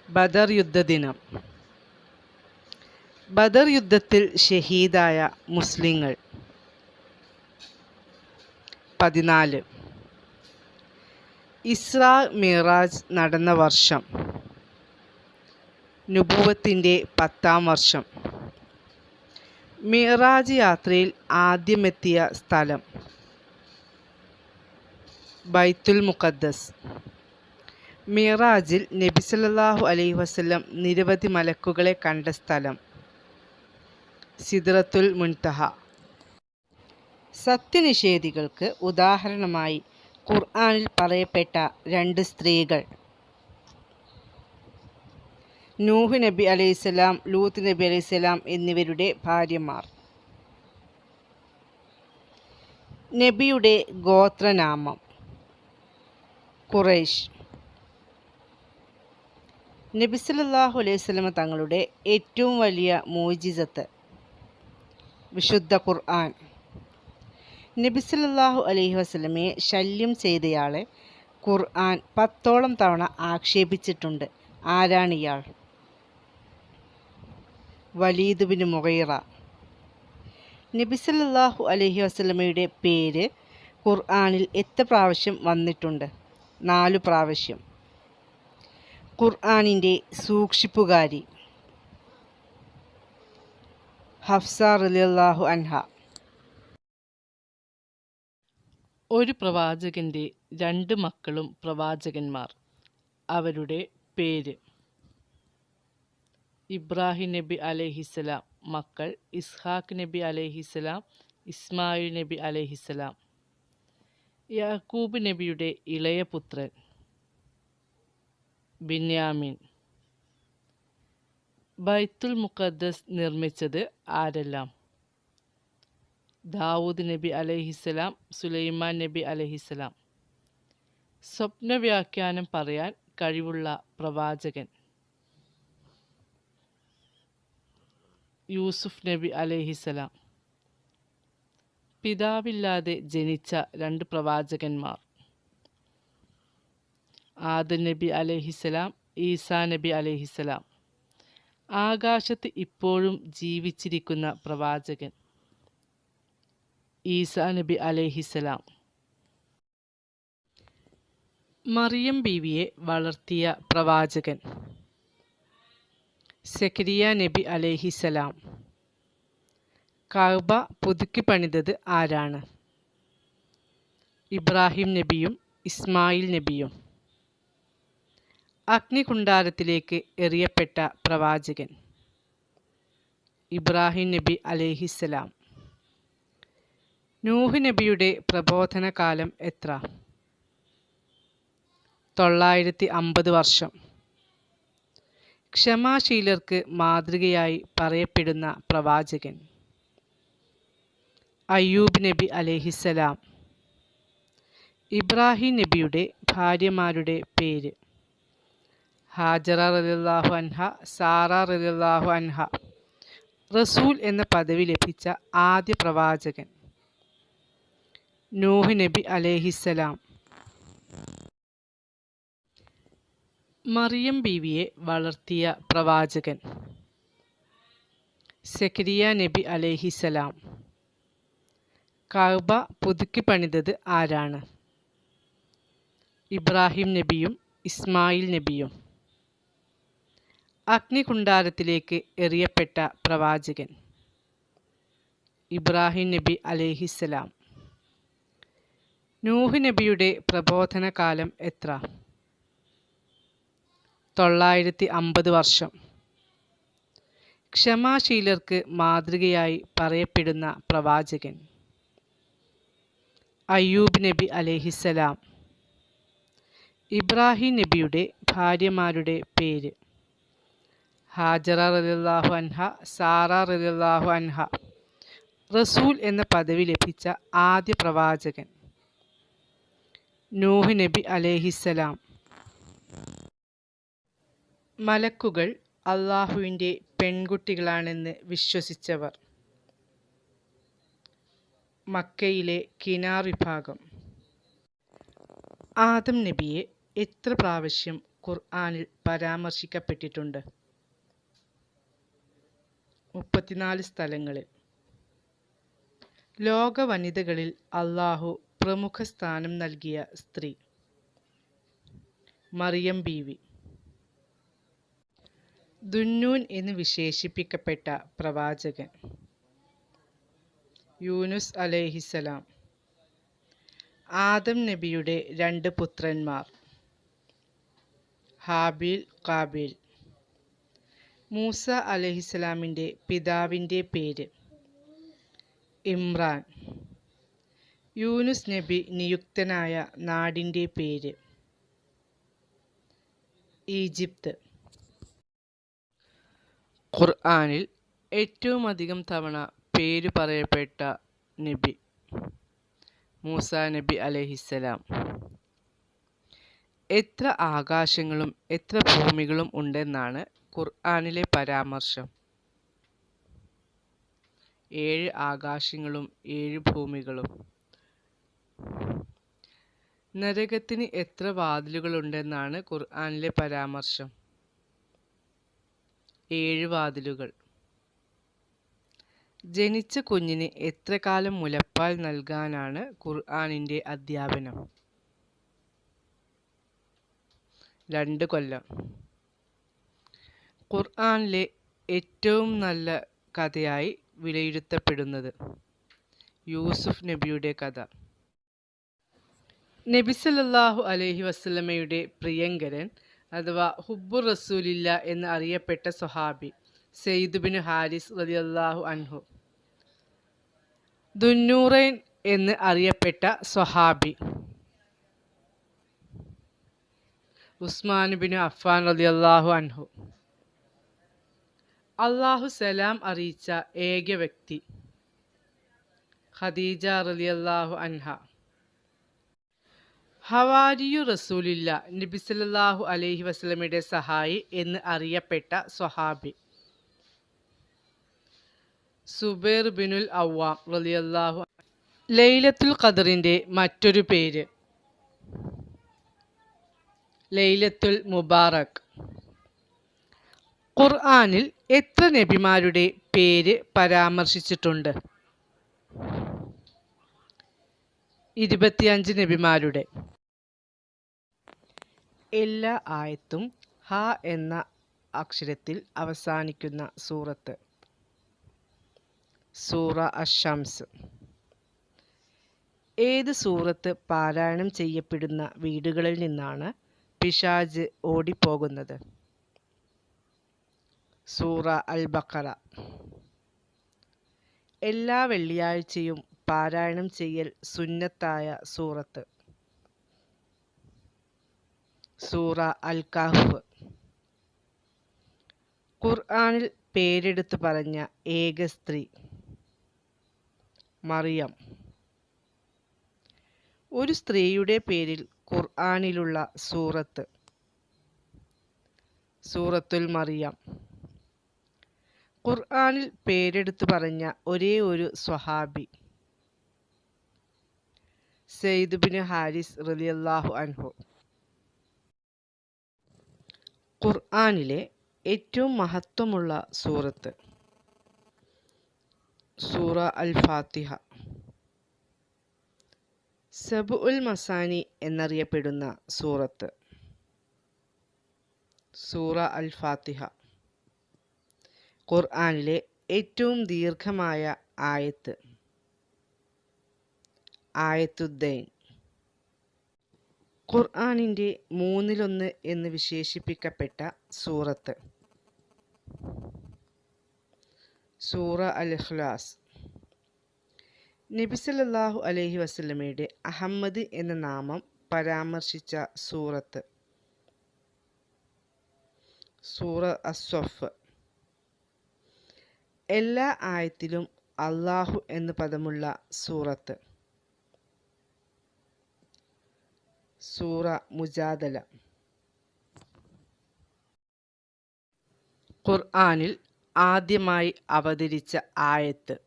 ബദർ യുദ്ധദിനം. ബദർ യുദ്ധത്തിൽ ഷഹീദായ മുസ്ലിങ്ങൾ. 14. ഇസ്രാ മിറാജ് നടന്ന വർഷം. നുബുവത്തിൻ്റെ 10-ാം വർഷം. മിറാജ് യാത്രയിൽ ആദ്യമെത്തിയ സ്ഥലം. ബൈത്തുൽ മുഖദ്ദസ്. മിറാജിൽ നബി സല്ലല്ലാഹു അലൈഹി വസല്ലം നിരവധി മലക്കുകളെ കണ്ട സ്ഥലം. സിദ്റത്തുൽ മുൻതഹ. സത്യനിഷേധികൾക്ക് ഉദാഹരണമായി ഖുർആനിൽ പറയപ്പെട്ട 2 സ്ത്രീകൾ. നൂഹ് നബി അലൈഹിസ്സലാം, ലൂത്ത് നബി അലൈഹിസ്സലാം എന്നിവരുടെ ഭാര്യമാർ. നബിയുടെ ഗോത്രനാമം. ഖുറൈശ്. നബി സല്ലല്ലാഹു അലൈഹി വസല്ലം തങ്ങളുടെ ഏറ്റവും വലിയ മുഅ്ജിസത്ത്. വിശുദ്ധ ഖുർആൻ. നബി സല്ലല്ലാഹു അലൈഹി വസല്ലമയെ ശല്യം ചെയ്തയാളെ ഖുർആൻ 10ഓളം തവണ ആക്ഷേപിച്ചിട്ടുണ്ട്. ആരാണിയാൾ? വലീദ് ബിൻ മുഗീറ. നബി സല്ലല്ലാഹു അലൈഹി വസല്ലമയുടെ പേര് ഖുർആനിൽ എത്ര പ്രാവശ്യം വന്നിട്ടുണ്ട്? 4 പ്രാവശ്യം. ഖുർആനിൻ്റെ സൂക്ഷിപ്പുകാരി. ഹഫ്സ റളിയല്ലാഹു അൻഹ. ഒരു പ്രവാചകൻ്റെ 2 മക്കളും പ്രവാചകന്മാർ. അവരുടെ പേര്. ഇബ്രാഹിം നബി അലൈഹിസ്സലാം. മക്കൾ ഇസ്ഹാഖ് നബി അലൈഹിസ്സലാം, ഇസ്മായിൽ നബി അലൈഹിസ്സലാം. യാക്കൂബ് നബിയുടെ ഇളയ പുത്രൻ. ബിന്യാമിൻ. ബൈത്തുൽ മുഖദ്ദസ് നിർമ്മിച്ചത് ആരെല്ലാം? ദാവൂദ് നബി അലൈഹിസ്സലാം, സുലൈമാൻ നബി അലൈഹിസ്സലാം. സ്വപ്നവ്യാഖ്യാനം പറയാൻ കഴിവുള്ള പ്രവാചകൻ. യൂസുഫ് നബി അലൈഹിസ്സലാം. പിതാവില്ലാതെ ജനിച്ച 2 പ്രവാചകന്മാർ. ആദം നബി അലൈഹിസ്സലാം, ഈസാ നബി അലൈഹിസ്സലാം. ആകാശത്ത് ഇപ്പോഴും ജീവിച്ചിരിക്കുന്ന പ്രവാചകൻ. ഈസാ നബി അലൈഹിസ്സലാം. മറിയം ബീവിയെ വളർത്തിയ പ്രവാചകൻ. സക്കരിയ നബി അലൈഹിസ്സലാം. കഅബ പുതുക്കി പണിതത് ആരാണ്? ഇബ്രാഹിം നബിയും ഇസ്മായിൽ നബിയും. അഗ്നികുണ്ഡാരത്തിലേക്ക് എറിയപ്പെട്ട പ്രവാചകൻ. ഇബ്രാഹിം നബി അലൈഹിസ്സലാം. നൂഹ് നബിയുടെ പ്രബോധന കാലം എത്ര? 950 വർഷം. ക്ഷമാശീലർക്ക് മാതൃകയായി പറയപ്പെടുന്ന പ്രവാചകൻ. അയ്യൂബ് നബി അലൈഹിസ്സലാം. ഇബ്രാഹിം നബിയുടെ ഭാര്യമാരുടെ പേര്. ഹാജറ റളിയല്ലാഹു അൻഹ, സാറ റളിയല്ലാഹു അൻഹ. റസൂൽ എന്ന പദവി ലഭിച്ച ആദ്യ പ്രവാചകൻ. നൂഹ് നബി അലൈഹിസ്സലാം. മറിയം ബീവിയെ വളർത്തിയ പ്രവാചകൻ. സക്കരിയ നബി അലൈഹിസ്സലാം. കഅബ പുതുക്കി പണിതത് ആരാണ്? ഇബ്രാഹിം നബിയും ഇസ്മായിൽ നബിയും. അഗ്നികുണ്ഡാരത്തിലേക്ക് എറിയപ്പെട്ട പ്രവാചകൻ. ഇബ്രാഹിം നബി അലൈഹിസ്സലാം. നൂഹ് നബിയുടെ പ്രബോധന കാലം എത്ര? 950 വർഷം. ക്ഷമാശീലർക്ക് മാതൃകയായി പറയപ്പെടുന്ന പ്രവാചകൻ. അയ്യൂബ് നബി അലൈഹിസ്സലാം. ഇബ്രാഹിം നബിയുടെ ഭാര്യമാരുടെ പേര്: ഹാജറ റളിയല്ലാഹു അൻഹ, സാറ റളിയല്ലാഹു അൻഹ. റസൂൽ എന്ന പദവി ലഭിച്ച ആദ്യ പ്രവാചകൻ: നൂഹ് നബി അലൈഹിസ്സലാം. മലക്കുകൾ അള്ളാഹുവിൻ്റെ പെൺകുട്ടികളാണെന്ന് വിശ്വസിച്ചവർ: മക്കയിലെ കിനാർ വിഭാഗം. ആദം നബിയെ എത്ര പ്രാവശ്യം ഖുർആനിൽ പരാമർശിക്കപ്പെട്ടിട്ടുണ്ട്? 34 സ്ഥലങ്ങളിൽ. ലോക വനിതകളിൽ അള്ളാഹു പ്രമുഖ സ്ഥാനം നൽകിയ സ്ത്രീ: മറിയം ബീവി. ദുന്നൂൻ എന്ന് വിശേഷിപ്പിക്കപ്പെട്ട പ്രവാചകൻ: യൂനുസ് അലൈഹിസ്സലാം. ആദം നബിയുടെ 2 പുത്രന്മാർ: ഹാബീൽ, കാബീൽ. മൂസ അലൈഹിസ്സലാമിൻ്റെ പിതാവിൻ്റെ പേര്: ഇമ്രാൻ. യൂനുസ് നബി നിയുക്തനായ നാടിൻ്റെ പേര്: ഈജിപ്ത്. ഖുർആനിൽ ഏറ്റവും അധികം തവണ പേര് പറയപ്പെട്ട നബി: മൂസ നബി അലൈഹിസ്സലാം. എത്ര ആകാശങ്ങളും എത്ര ഭൂമികളും ഉണ്ടെന്നാണ് ഖുർആനിലെ പരാമർശം? 7 ആകാശങ്ങളും 7 ഭൂമികളും. നരകത്തിന് എത്ര വാതിലുകളുണ്ടെന്നാണ് ഖുർആനിലെ പരാമർശം? 7 വാതിലുകൾ. ജനിച്ച കുഞ്ഞിന് എത്ര കാലം മുലപ്പാൽ നൽകാനാണ് ഖുർആനിൻ്റെ അധ്യാപനം? 2 കൊല്ലം. ഖുർആനിലെ ഏറ്റവും നല്ല കഥയായി വിലയിരുത്തപ്പെടുന്നത്: യൂസുഫ് നബിയുടെ കഥ. നബി സല്ലല്ലാഹു അലൈഹി വസല്ലമയുടെ പ്രിയങ്കരൻ അഥവാ ഹുബ്ബുർ റസൂലില്ല എന്ന് അറിയപ്പെട്ട സ്വഹാബി: സെയ്ദ് ബിൻ ഹാരിസ് റളിയല്ലാഹു അൻഹു. ദുന്നൂറൈൻ എന്ന് അറിയപ്പെട്ട സ്വഹാബി: ഉസ്മാൻ ബിൻ അഫ്ഫാൻ റളിയല്ലാഹു അൻഹു. അള്ളാഹു സലാം അറിയിച്ച ഏക വ്യക്തി: ഖദീജ റളിയല്ലാഹു അൻഹ. ഹവാരിയു റസൂലില്ല നബി സല്ലല്ലാഹു അലൈഹി വസല്ലമയുടെ സഹായി എന്ന് അറിയപ്പെട്ട സ്വഹാബി: സുബൈർ ബിനുൽ അവ്വാം റളിയല്ലാഹു അൻഹു. ലൈലത്തുൽ ഖദറിൻ്റെ മറ്റൊരു പേര്: ലൈലത്തുൽ മുബാറക്. ഖുർആനിൽ എത്ര നബിമാരുടെ പേര് പരാമർശിച്ചിട്ടുണ്ട്? 25 നബിമാരുടെ. എല്ലാ ആയത്തും ഹ എന്ന അക്ഷരത്തിൽ അവസാനിക്കുന്ന സൂറത്ത്: സൂറ അശംസ്. ഏത് സൂറത്ത് പാരായണം ചെയ്യപ്പെടുന്ന വീടുകളിൽ നിന്നാണ് പിശാച് ഓടിപ്പോകുന്നത്? സൂറ അൽ ബഖറ. എല്ലാ വെള്ളിയാഴ്ചയും പാരായണം ചെയ്യൽ സുന്നത്തായ സൂറത്ത്: സൂറ അൽ കഹ്ഫ്. ഖുർആനിൽ പേരെടുത്ത് പറഞ്ഞ ഏക സ്ത്രീ: മറിയം. ഒരു സ്ത്രീയുടെ പേരിൽ ഖുർആനിലുള്ള സൂറത്ത്: സൂറത്തുൽ മറിയം. ഖുർആനിൽ പേരെടുത്ത് പറഞ്ഞ ഒരേ ഒരു സ്വഹാബി: സെയ്ദ് ബിൻ ഹാരിസ് റളിയല്ലാഹു അൻഹു. ഖുർആനിലെ ഏറ്റവും മഹത്വമുള്ള സൂറത്ത്: സൂറ അൽ ഫാത്തിഹ. സബുഉൽ മസാനി എന്നറിയപ്പെടുന്ന സൂറത്ത്: സൂറ അൽ ഫാത്തിഹ. ഖുർആനിലെ ഏറ്റവും ദീർഘമായ ആയത്ത്: ആയത്തുദ്ദൈൻ. ഖുർആനിൻ്റെ 1/3 എന്ന് വിശേഷിപ്പിക്കപ്പെട്ട സൂറത്ത്: സൂറ അൽ ഇഖ്ലാസ്. നബി സല്ലല്ലാഹു അലൈഹി വസല്ലമയുടെ അഹമ്മദ് എന്ന നാമം പരാമർശിച്ച സൂറത്ത്. സൂറ അസ്സഫ്. എല്ലാ ആയത്തിലും അല്ലാഹു എന്ന പദമുള്ള സൂറത്ത്. സൂറ മുജാദല. ഖുർആനിൽ ആദ്യമായി അവതരിച്ച ആയത്ത്.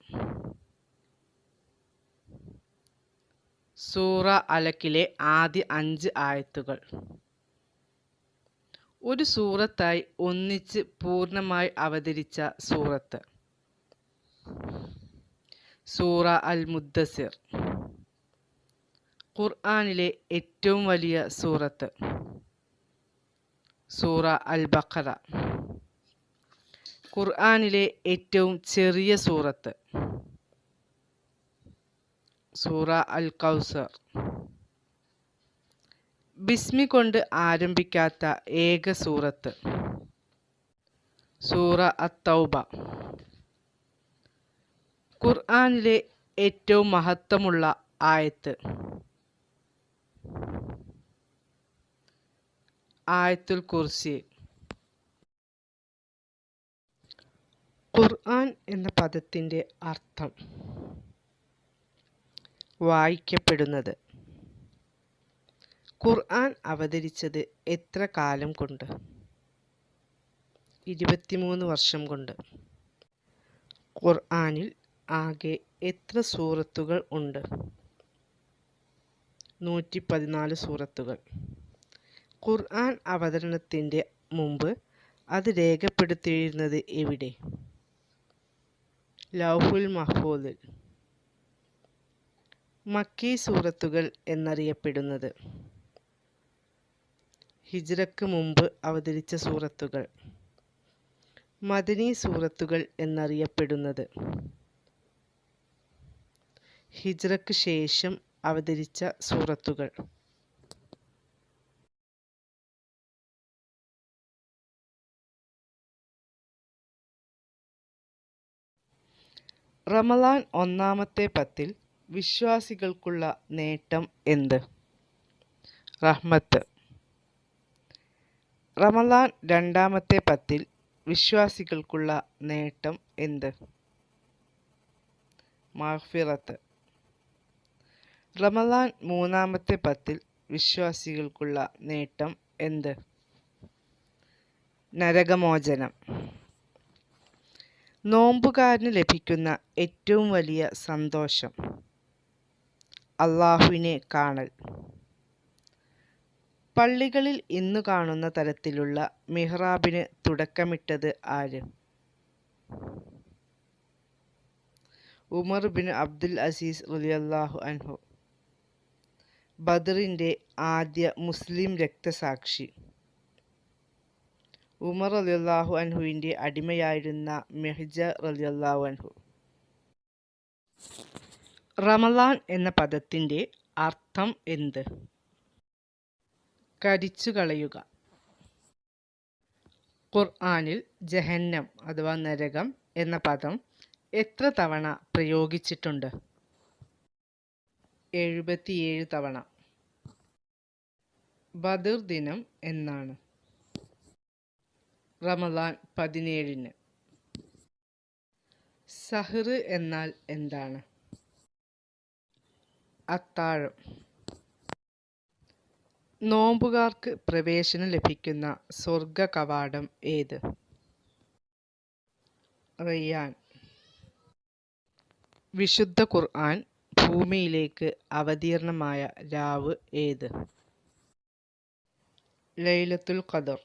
സൂറ അലക്കിലെ ആദ്യ 5 ആയത്തുകൾ. ഒരു സൂറത്തായി ഒന്നിച്ച് പൂർണ്ണമായി അവതരിച്ച സൂറത്ത്. സൂറ അൽ മുദ്ദസിർ. ഖുർആനിലെ ഏറ്റവും വലിയ സൂറത്ത്. സൂറ അൽ ബഖറ. ഖുർആനിലെ ഏറ്റവും ചെറിയ സൂറത്ത്. സൂറ അൽ കൗസർ. ബിസ്മി കൊണ്ട് ആരംഭിക്കാത്ത ഏക സൂറത്ത്. സൂറ അത്തൗബ. ഖുർആനിലെ ഏറ്റവും മഹത്വമുള്ള ആയത്ത്. ആയത്തുൽ കുർസി. ഖുർആൻ എന്ന പദത്തിൻ്റെ അർത്ഥം വായിക്കപ്പെടുന്നത്. ഖുർആൻ അവതരിച്ചത് എത്ര കാലം കൊണ്ട്? 23 വർഷം കൊണ്ട്. ഖുർആനിൽ ആകെ എത്ര സൂറത്തുകൾ ഉണ്ട്? 114 സൂറത്തുകൾ. ഖുർആൻ അവതരണത്തിൻ്റെ മുമ്പ് അത് രേഖപ്പെടുത്തിയിരുന്നത് എവിടെ? ലൗഹുൽ മഹ്ഫൂദിൽ. മക്കീ സൂറത്തുകൾ എന്നറിയപ്പെടുന്നത്. ഹിജ്റക്ക് മുമ്പ് അവതരിച്ച സൂറത്തുകൾ. മദനി സൂറത്തുകൾ എന്നറിയപ്പെടുന്നത്. ഹിജ്റക്ക് ശേഷം അവതരിച്ച സൂറത്തുകൾ. റമളാൻ ഒന്നാമത്തെ 10 വിശ്വാസികൾക്കുള്ള നേട്ടം എന്ത്? റഹ്മത്ത്. റമളാൻ രണ്ടാമത്തെ 10 വിശ്വാസികൾക്കുള്ള നേട്ടം എന്ത്? മഗ്ഫിറത്ത്. റമളാൻ മൂന്നാമത്തെ 10 വിശ്വാസികൾക്കുള്ള നേട്ടം എന്ത്? നരകമോചനം. നോമ്പുകാരന് ലഭിക്കുന്ന ഏറ്റവും വലിയ സന്തോഷം. അല്ലാഹുവിനെ കാണൽ. പള്ളികളിൽ ഇന്നു കാണുന്ന തരത്തിലുള്ള മിഹ്റാബിന് തുടക്കമിട്ടത് ആര്? ഉമർ ബിൻ അബ്ദുൽ അസീസ് റളിയല്ലാഹു അൻഹു. ബദറിൻ്റെ ആദ്യ മുസ്ലിം രക്തസാക്ഷി. ഉമർ റളിയല്ലാഹു അൻഹുവിൻ്റെ അടിമയായിരുന്ന മെഹ്ജ റളിയല്ലാഹു അൻഹു. റമളാൻ എന്ന പദത്തിൻ്റെ അർത്ഥം എന്ത്? കരിച്ചു കളയുക. ഖുർആനിൽ ജഹന്നം അഥവാ നരകം എന്ന പദം എത്ര തവണ പ്രയോഗിച്ചിട്ടുണ്ട്? 77 തവണ. ബദർ ദിനം എന്നാണ്? റമളാൻ 17-ന്. സഹ്ർ എന്നാൽ എന്താണ്? അത്താഴം. നോമ്പുകാർക്ക് പ്രവേശനം ലഭിക്കുന്ന സ്വർഗ കവാടം ഏത്? റയ്യാൻ. വിശുദ്ധ ഖുർആൻ ഭൂമിയിലേക്ക് അവതീർണമായ രാവ് ഏത്? ലൈലത്തുൽ ഖദർ.